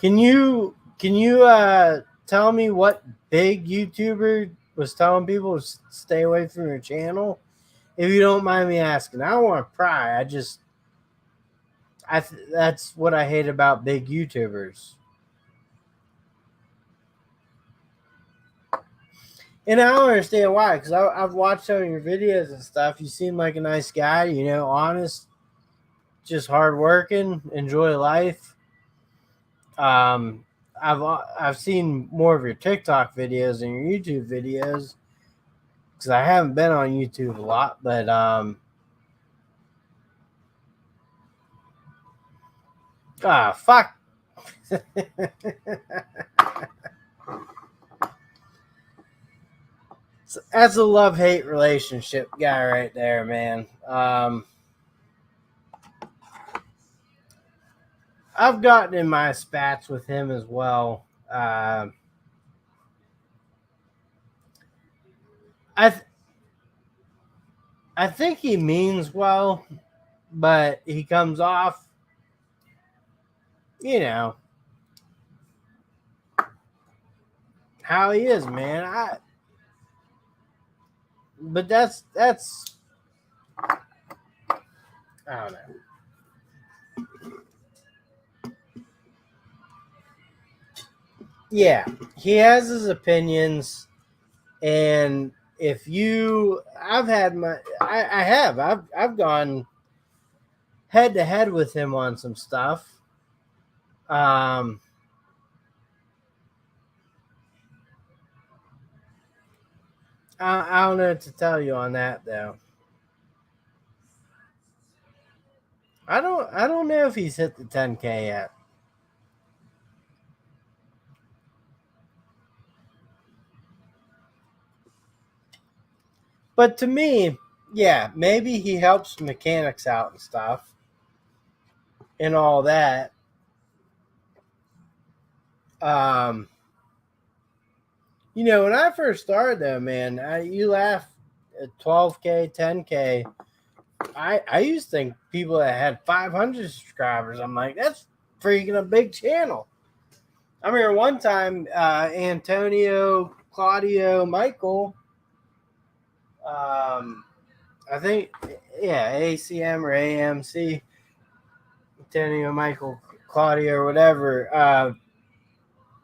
can you tell me what big YouTuber was telling people to stay away from your channel? If you don't mind me asking, I don't want to pry. That's what I hate about big YouTubers. And I don't understand why, because I've watched some of your videos and stuff. You seem like a nice guy, honest, just hardworking, enjoy life. Um, I've seen more of your TikTok videos than your YouTube videos because I haven't been on YouTube a lot. But fuck. That's a love-hate relationship guy right there, man. I've gotten in my spats with him as well. I th- I think he means well, but he comes off, you know, how he is, man. But that's I don't know. Yeah, he has his opinions, and if you, I've had my, I have, I've gone head to head with him on some stuff. Um, I don't know what to tell you on that though. I don't know if he's hit the 10K yet. But to me, yeah, maybe he helps mechanics out and stuff and all that. Um, when I first started though, man, you laugh at 12K, 10K. I used to think people that had 500 subscribers, I'm like, that's freaking a big channel. I remember one time, Antonio, Claudio, Michael, I think, yeah, ACM or AMC, Antonio, Michael, Claudio, or whatever.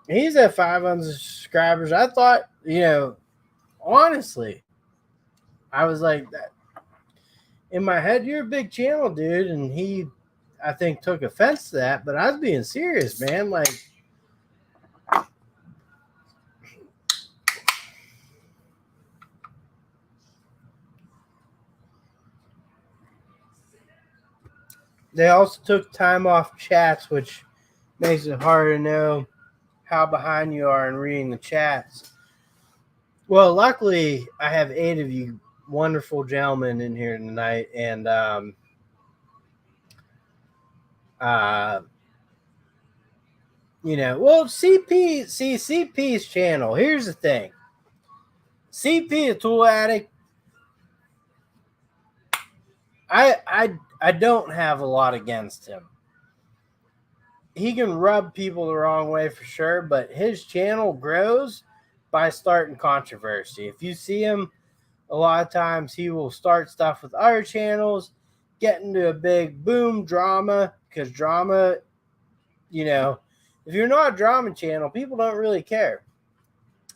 He's at 500 subscribers. I thought, honestly, I was like, that in my head, you're a big channel, dude. And he, I think, took offense to that, but I was being serious, man. Like, they also took time off chats, which makes it hard to know how behind you are in reading the chats. Well, luckily, I have 8 of you wonderful gentlemen in here tonight, and uh, Well, CP's channel. Here's the thing. CP, a tool addict. I don't have a lot against him. He can rub people the wrong way for sure, but his channel grows by starting controversy. If you see him, a lot of times he will start stuff with other channels, get into a big boom drama, because drama, if you're not a drama channel, people don't really care.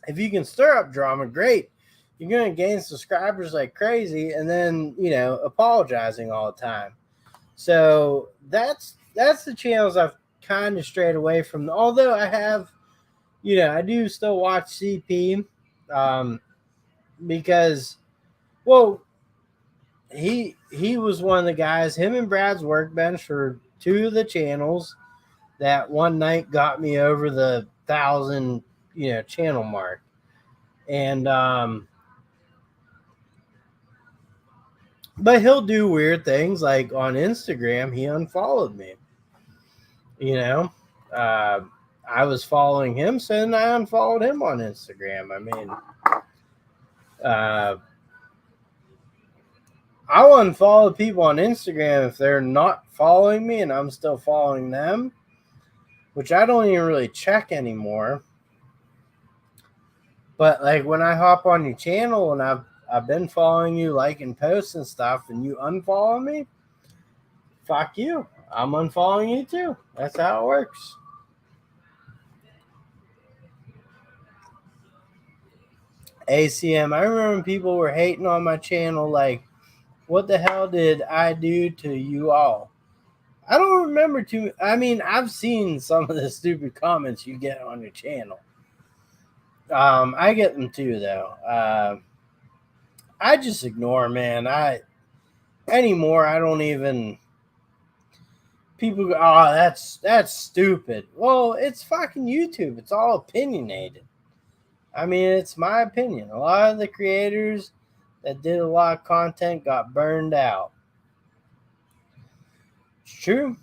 If you can stir up drama, great. You're going to gain subscribers like crazy, and then, apologizing all the time. So that's the channels I've kind of strayed away from. Although I have, I do still watch CP, because, well, he was one of the guys. Him and Brad's Workbench were two of the channels that one night got me over the 1,000 channel mark, and but he'll do weird things, like on Instagram he unfollowed me. I was following him, so then I unfollowed him on Instagram. I mean, I'll unfollow people on Instagram if they're not following me and I'm still following them, which I don't even really check anymore. But like when I hop on your channel and I've been following you, liking posts and stuff, and you unfollow me, fuck you. I'm unfollowing you too. That's how it works. ACM, I remember when people were hating on my channel, like, what the hell did I do to you all? I don't remember I mean, I've seen some of the stupid comments you get on your channel. I get them too, though. I just ignore, man. Anymore, I don't even. People go, oh, that's stupid. Well, it's fucking YouTube. It's all opinionated. I mean, it's my opinion. A lot of the creators that did a lot of content got burned out. It's true.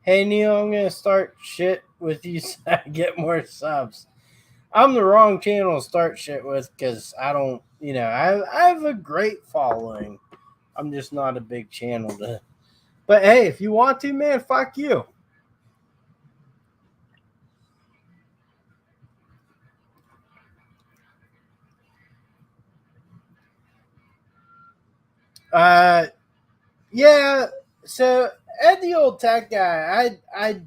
Hey, Neil, I'm going to start shit with you so I get more subs. I'm the wrong channel to start shit with because I don't, I have a great following. I'm just not a big channel to. But hey, if you want to, man, fuck you. Yeah. So Ed, the old tech guy, I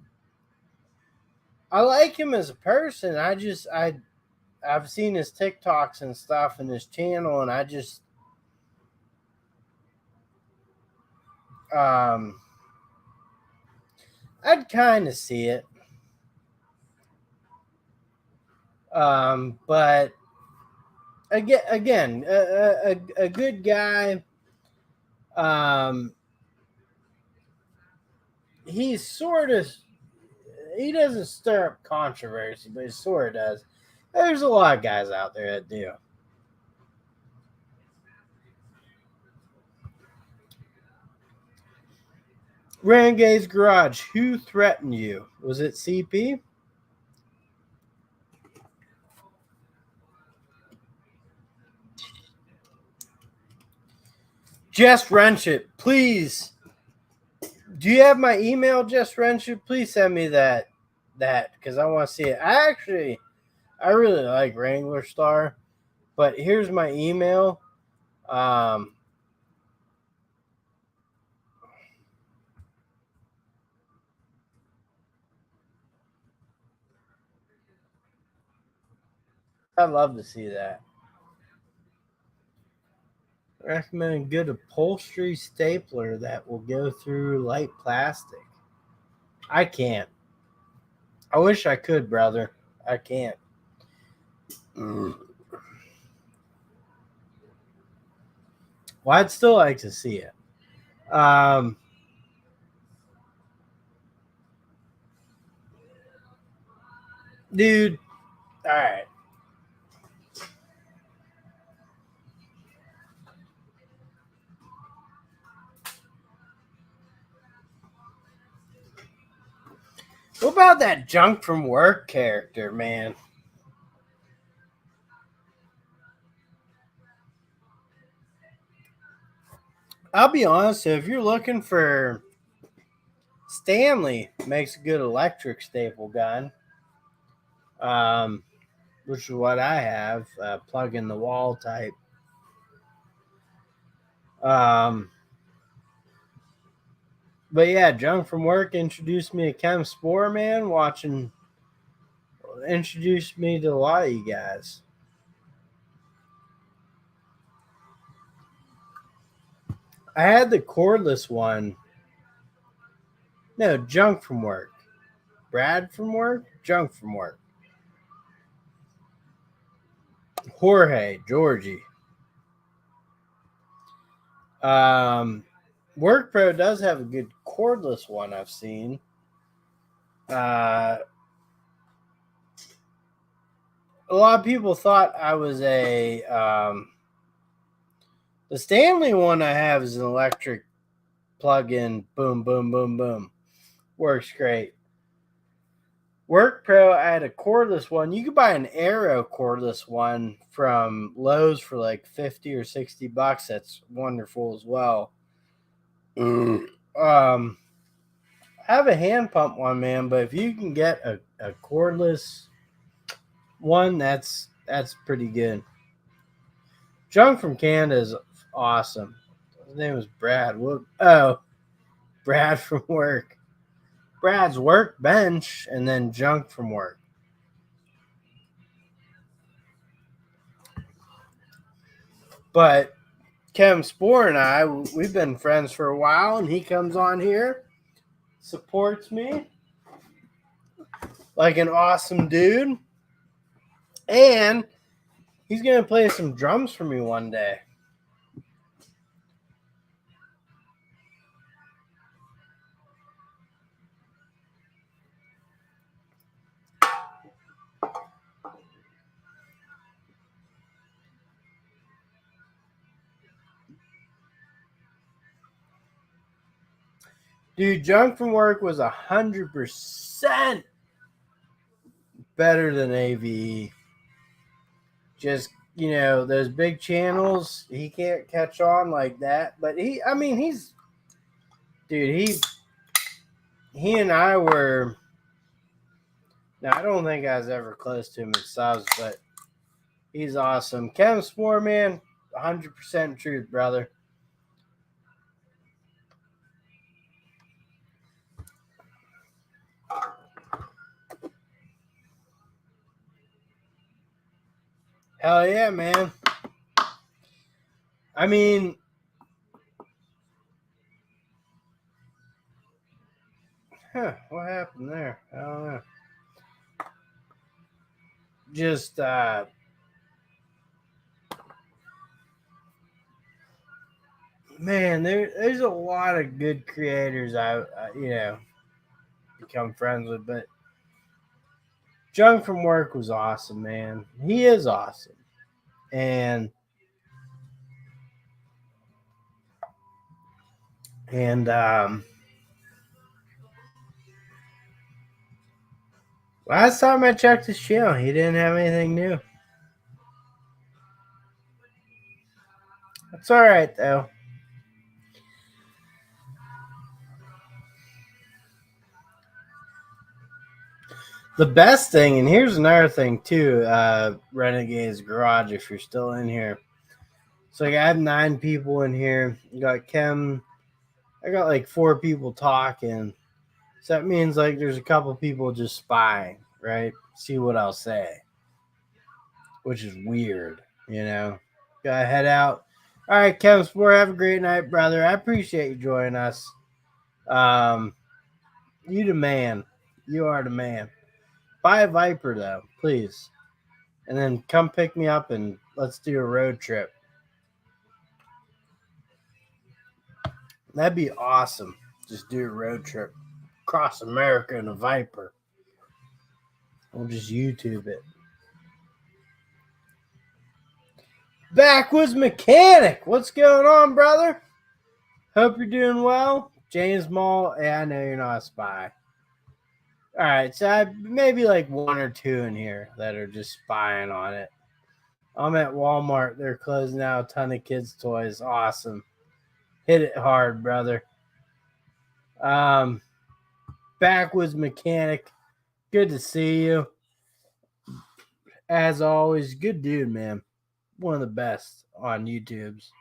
like him as a person. I've seen his TikToks and stuff and his channel, and I just I'd kind of see it. But again, a good guy. He's sort of, he doesn't stir up controversy, but he sort of does. There's a lot of guys out there that do. Renegade's Garage. Who threatened you? Was it CP? Just wrench it, please. Do you have my email, Just wrench it? Please send me that because I want to see it. I really like Wrangler Star, but here's my email. I'd love to see that. Recommend a good upholstery stapler that will go through light plastic. I can't. I wish I could, brother. I can't. Well, I'd still like to see it. Dude, all right. What about that junk from work character, man? I'll be honest, if you're looking for Stanley, makes a good electric staple gun, which is what I have, plug in the wall type. But yeah, junk from work introduced me to Chem Spore, man. Introduced me to a lot of you guys. I had the cordless one. No, junk from work. Brad from work? Junk from work. Jorge, Georgie. Work Pro does have a good cordless one I've seen. A lot of people thought I was the Stanley one I have is an electric plug-in. Boom, boom, boom, boom. Works great. Work Pro, I had a cordless one. You could buy an Arrow cordless one from Lowe's for like 50 or 60 bucks. That's wonderful as well. I have a hand pump one, man, but if you can get a cordless one, that's pretty good. Junk from Canada is awesome. His name was Brad. Brad from work. Brad's workbench and then junk from work. But Chem Spore and I, we've been friends for a while, and he comes on here, supports me like an awesome dude, and he's going to play some drums for me one day. Dude, junk from work was 100% better than AVE. Just, those big channels, he can't catch on like that. But he and I were, now I don't think I was ever close to him in subs, but he's awesome. Chem Spore, man, 100% truth, brother. Hell yeah, man. I mean, what happened there? I don't know. Just, man, there's a lot of good creators I become friends with, but Junk from work was awesome, man. He is awesome. And last time I checked his channel, he didn't have anything new. That's all right, though. The best thing, and here's another thing too, Renegade's Garage, if you're still in here. So I have 9 people in here. You got Kim. I got like 4 people talking. So that means like there's a couple people just spying, right? See what I'll say. Which is weird, Gotta head out. All right, Kevin Spore, have a great night, brother. I appreciate you joining us. You the man. You are the man. Buy a Viper, though, please. And then come pick me up and let's do a road trip. That'd be awesome. Just do a road trip across America in a Viper. We'll just YouTube it. Backwoods Mechanic, what's going on, brother? Hope you're doing well. James Mall, I know you're not a spy. All right, so I maybe like one or two in here that are just spying on it. I'm at Walmart. They're closing out a ton of kids' toys. Awesome. Hit it hard, brother. Um, Backwoods Mechanic. Good to see you. As always, good dude, man. One of the best on YouTube's.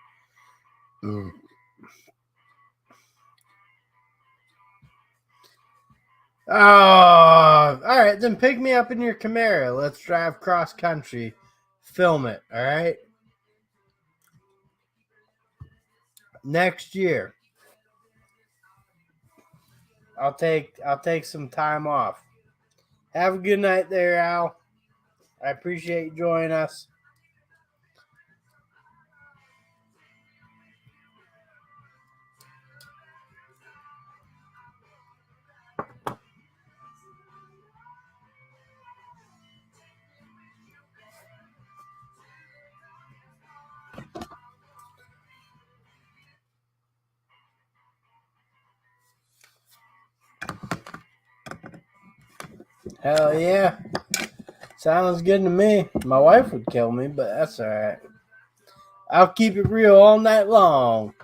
Oh, all right. Then pick me up in your Camaro. Let's drive cross country. Film it. All right. Next year, I'll take some time off. Have a good night there, Al. I appreciate you joining us. Hell yeah. Sounds good to me. My wife would kill me, but that's all right. I'll keep it real all night long.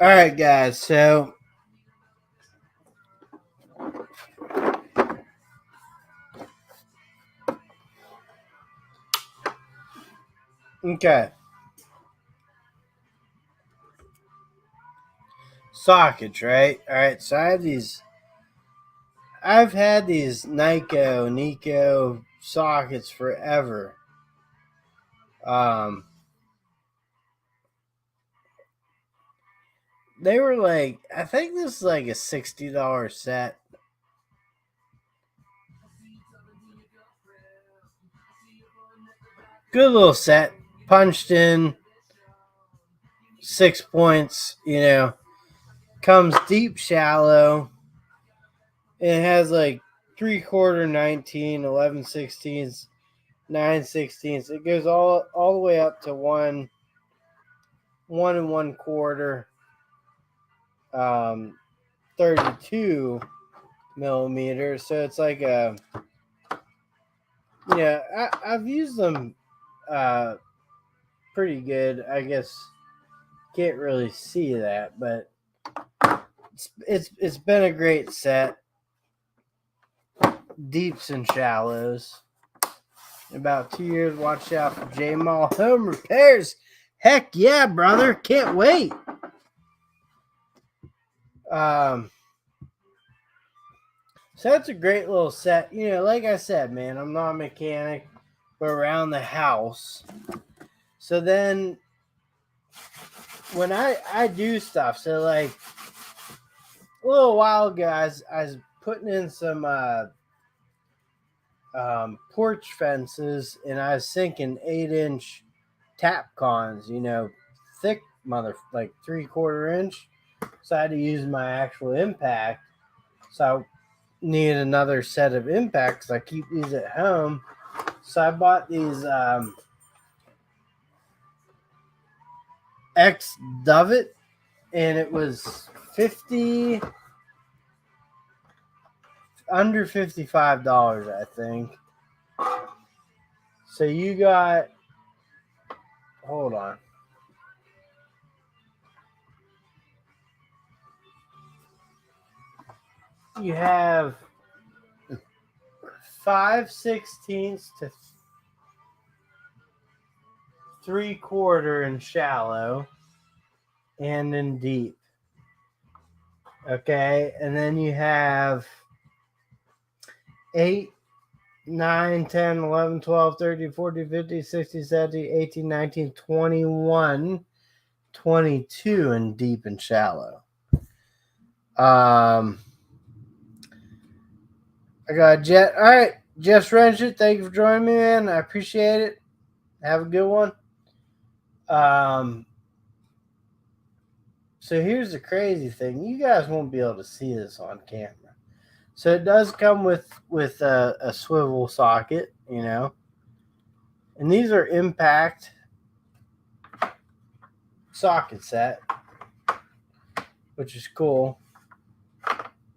All right, guys. So, okay. Sockets, right? All right. So I've had these Nico sockets forever. Um, they were like, I think this is like a $60 set. Good little set. Punched in 6 points, comes deep shallow. It has like 3/4 19, 11/16, 9/16. It goes all the way up to one and 1/4, 32 millimeters. So it's like I've used them pretty good. I guess can't really see that, but it's been a great set. Deeps and shallows. In about 2 years, watch out for J Mall Home Repairs. Heck yeah, brother. Can't wait. So that's a great little set. Like I said, man, I'm not a mechanic, but around the house. So then when I do stuff, so like a little while ago, I was putting in some porch fences, and I was sinking 8-inch tap cons, thick like 3/4 inch. So I had to use my actual impact. So I needed another set of impacts. I keep these at home. So I bought these X Dovet, and it was under $55, I think. So you got, hold on. You have 5/16 to 3/4 in shallow and in deep. Okay, and then you have 8, 9, 10, 11, 12, 13, 14, 15, 16, 17, 18, 19, 21, 22 in deep and shallow. I got Jet. All right, Jeff Renshit, thank you for joining me, man. I appreciate it. Have a good one. So here's the crazy thing. You guys won't be able to see this on camera. So it does come with a swivel socket, and these are impact socket set, which is cool.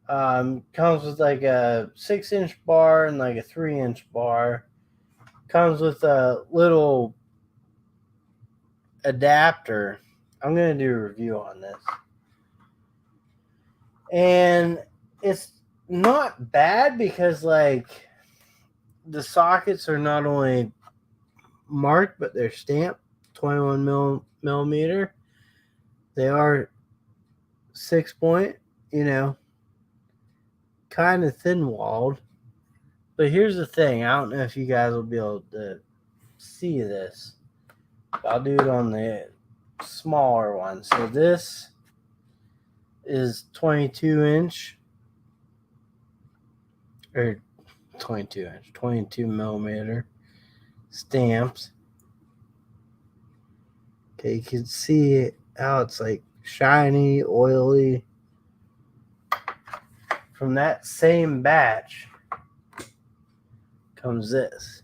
Comes with like a 6-inch bar and like a 3-inch bar. Comes with a little adapter. I'm going to do a review on this. And it's not bad because like the sockets are not only marked, but they're stamped 21 millimeter. They are 6-point, kind of thin walled. But here's the thing. I don't know if you guys will be able to see this. I'll do it on the smaller one. So this is 22-inch or 22 millimeter stamps. Okay, you can see how it's like shiny, oily. From that same batch comes this.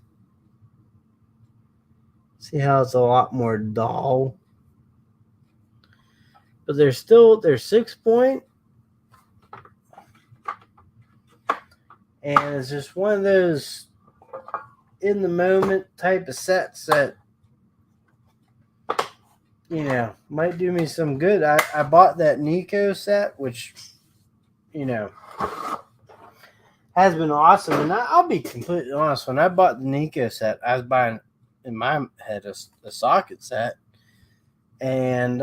See how it's a lot more dull? But they're 6-point. And it's just one of those in the moment type of sets that, might do me some good. I bought that Nico set, which, has been awesome. And I'll be completely honest, when I bought the Nico set, I was buying, in my head, a socket set. And,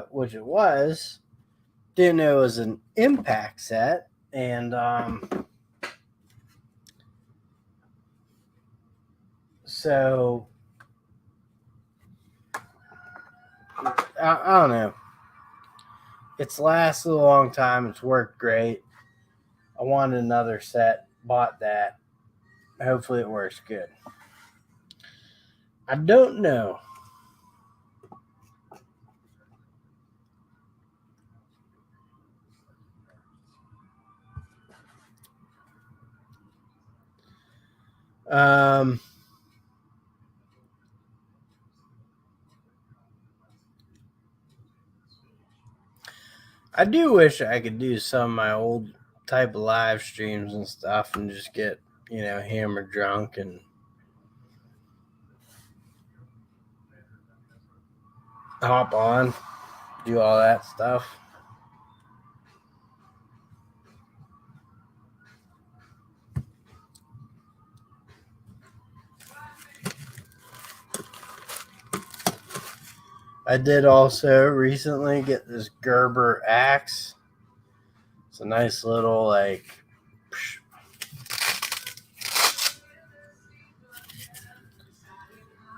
which it was. Didn't know it was an impact set. And, so I don't know. It's lasted a long time. It's worked great. I wanted another set. Bought that. Hopefully it works good. I don't know. I do wish I could do some of my old type of live streams and stuff and just get, hammered drunk and hop on, do all that stuff. I did also recently get this Gerber Axe. It's a nice little,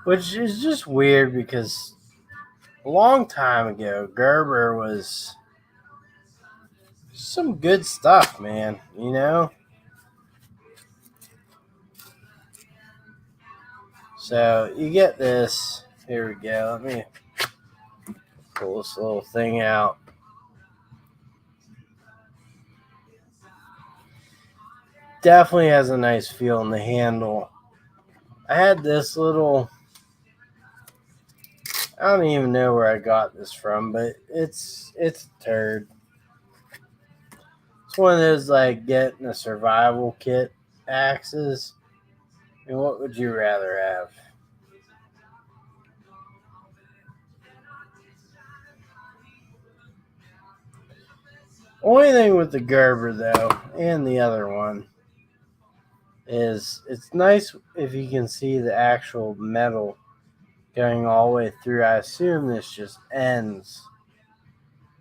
which is just weird because a long time ago, Gerber was some good stuff, man, So you get this. Here we go. Let me pull this little thing out. Definitely has a nice feel in the handle. I had this little, I don't even know where I got this from, but it's a turd. It's one of those getting a survival kit axes. I mean, what would you rather have? Only thing with the Gerber though, and the other one, is it's nice if you can see the actual metal going all the way through. I assume this just ends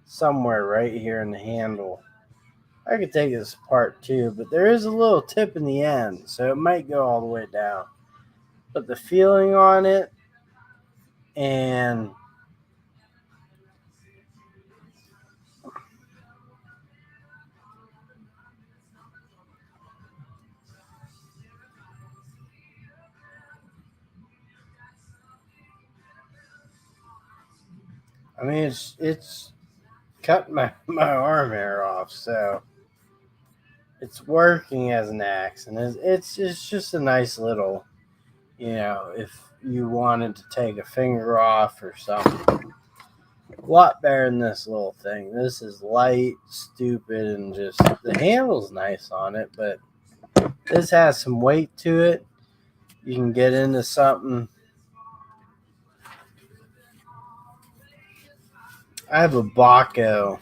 somewhere right here in the handle. I could take this apart too, but there is a little tip in the end, so it might go all the way down. But the feeling on it, and I mean, it's cut my arm hair off, so it's working as an axe, and it's just a nice little, if you wanted to take a finger off or something. A lot better than this little thing. This is light, stupid, and just the handle's nice on it, but this has some weight to it. You can get into something. I have a Baco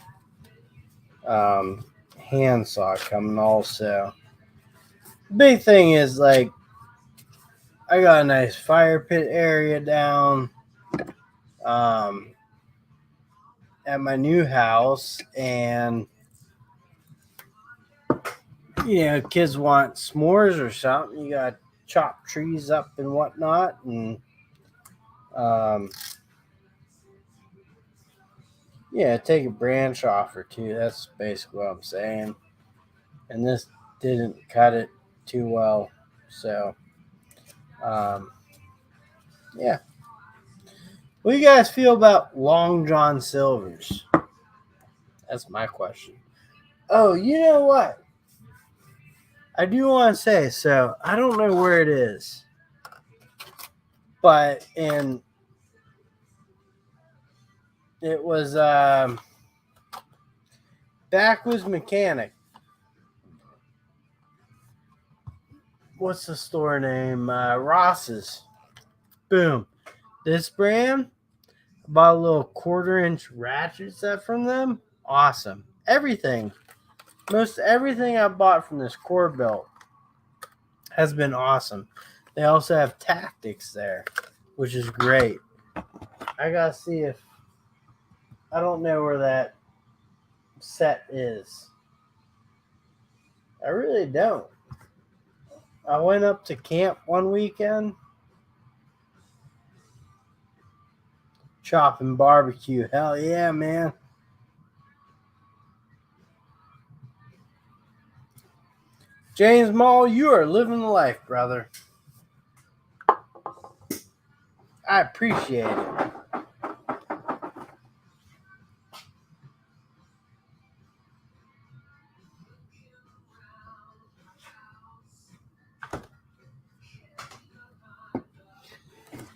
handsaw coming also. Big thing is, like, I got a nice fire pit area down at my new house, and kids want s'mores or something. You got to chop trees up and whatnot, and take a branch off or two. That's basically what I'm saying. And this didn't cut it too well, so yeah. What do you guys feel about Long John Silver's? That's my question. Oh, you know what? I do want to say, so I don't know where it is, but it was Backwoods Mechanic. What's the store name? Ross's. Boom. This brand, I bought a little 1/4-inch ratchet set from them. Awesome. Everything. Most everything I bought from this core belt has been awesome. They also have tactics there, which is great. I gotta see if I don't know where that set is. I really don't. I went up to camp one weekend, chopping barbecue. Hell yeah, man. James Mall, you are living the life, brother. I appreciate it.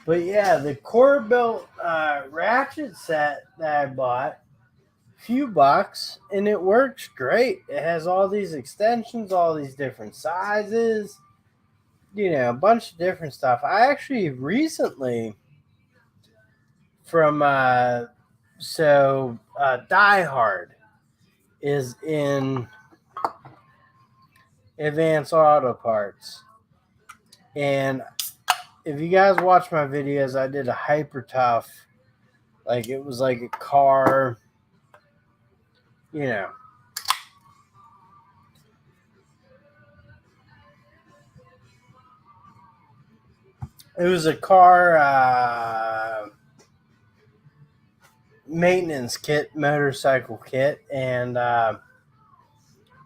But yeah, the core belt ratchet set that I bought, few bucks, and it works great. It has all these extensions, all these different sizes, a bunch of different stuff. I actually recently from Die Hard is in Advanced Auto Parts, and if you guys watch my videos, I did a hyper tough, like it was like a car, it was a car maintenance kit, motorcycle kit, and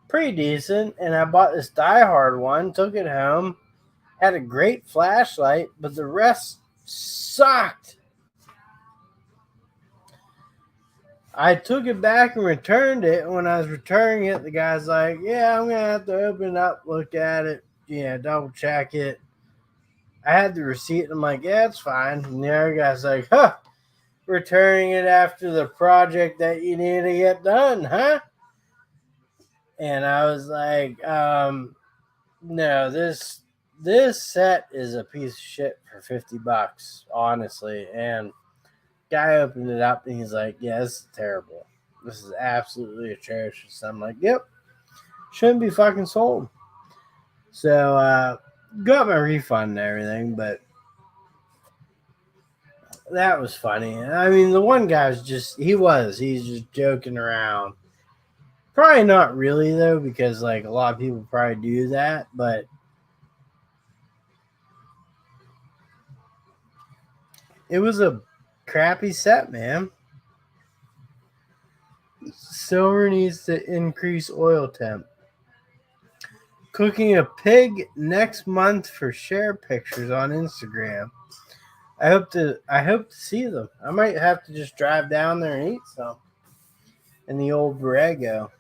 pretty decent. And I bought this Die Hard one, took it home, had a great flashlight, but the rest sucked. I took it back and returned it. And when I was returning it, the guy's like, "Yeah, I'm gonna have to open it up, look at it, double check it." I had the receipt, and I'm like, "Yeah, it's fine." And the other guy's like, "Huh, returning it after the project that you need to get done, huh?" And I was like, "No, this set is a piece of shit for $50, honestly." And guy opened it up, and he's like, "Yeah, this is terrible. This is absolutely atrocious." I'm like, "Yep, shouldn't be fucking sold." So got my refund and everything, but that was funny. I mean, the one guy was he's just joking around. Probably not really though, because like a lot of people probably do that, but it was a crappy set, man. Silver needs to increase oil temp. Cooking a pig next month for share pictures on Instagram. I hope to see them. I might have to just drive down there and eat some in the old Borrego.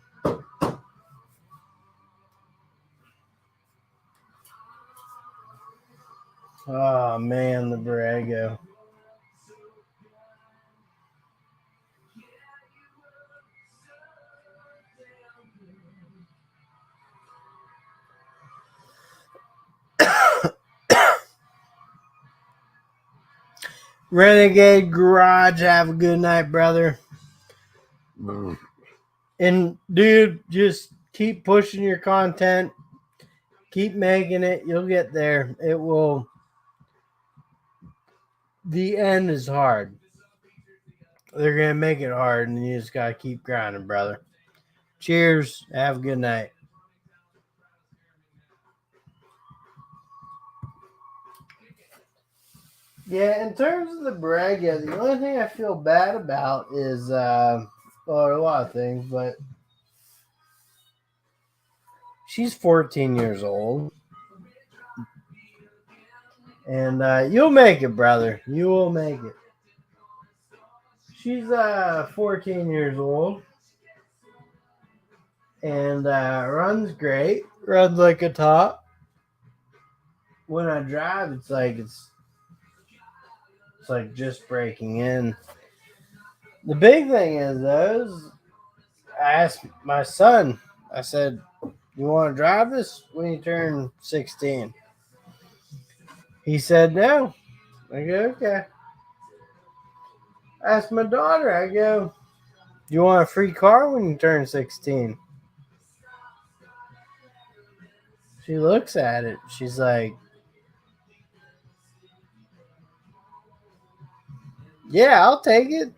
Oh man, the Borrego. Renegade Garage, have a good night, brother. And dude, just keep pushing your content. Keep making it. You'll get there. It will. The end is hard. They're going to make it hard, and you just got to keep grinding, brother. Cheers. Have a good night. Yeah, in terms of the Braga, the only thing I feel bad about is, well, a lot of things, but she's 14 years old. And you'll make it, brother. You will make it. She's 14 years old. And runs great. Runs like a top. When I drive, it's like just breaking in. The big thing is, though, I asked my son, I said, you want to drive this when you turn 16? He said no. I go, okay. I asked my daughter, I go, do you want a free car when you turn 16? She looks at it. She's like, yeah, I'll take it.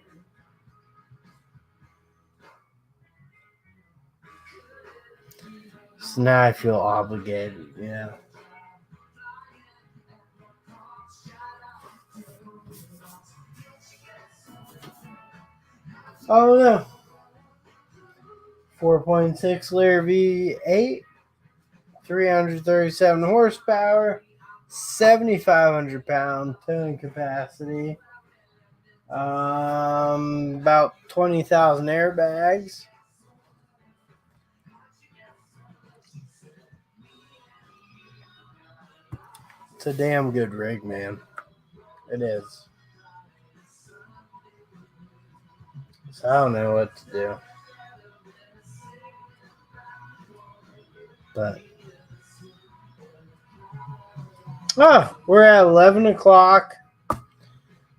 So now I feel obligated, yeah. Oh no. 4.6 liter V8, 337 horsepower, 7,500 pound towing capacity, about 20,000 airbags. It's a damn good rig, man. It is. So I don't know what to do. But we're at 11 o'clock.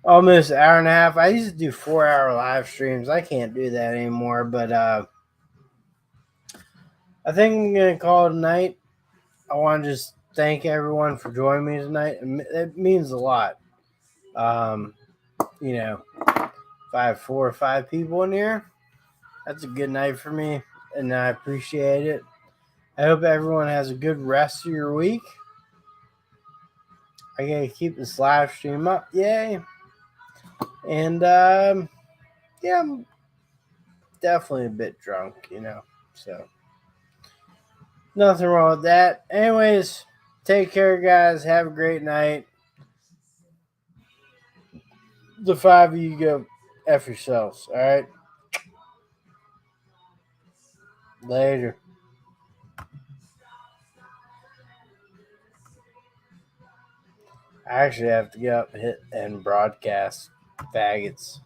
Almost an hour and a half. I used to do 4-hour live streams. I can't do that anymore. But I think I'm going to call it a night. I want to just thank everyone for joining me tonight. It means a lot. If I have 4 or 5 people in here, that's a good night for me. And I appreciate it. I hope everyone has a good rest of your week. I got to keep this live stream up. Yay. And, I'm definitely a bit drunk, so nothing wrong with that. Anyways, take care, guys. Have a great night. The 5 of you go F yourselves, all right? Later. I actually have to get up and hit and broadcast faggots.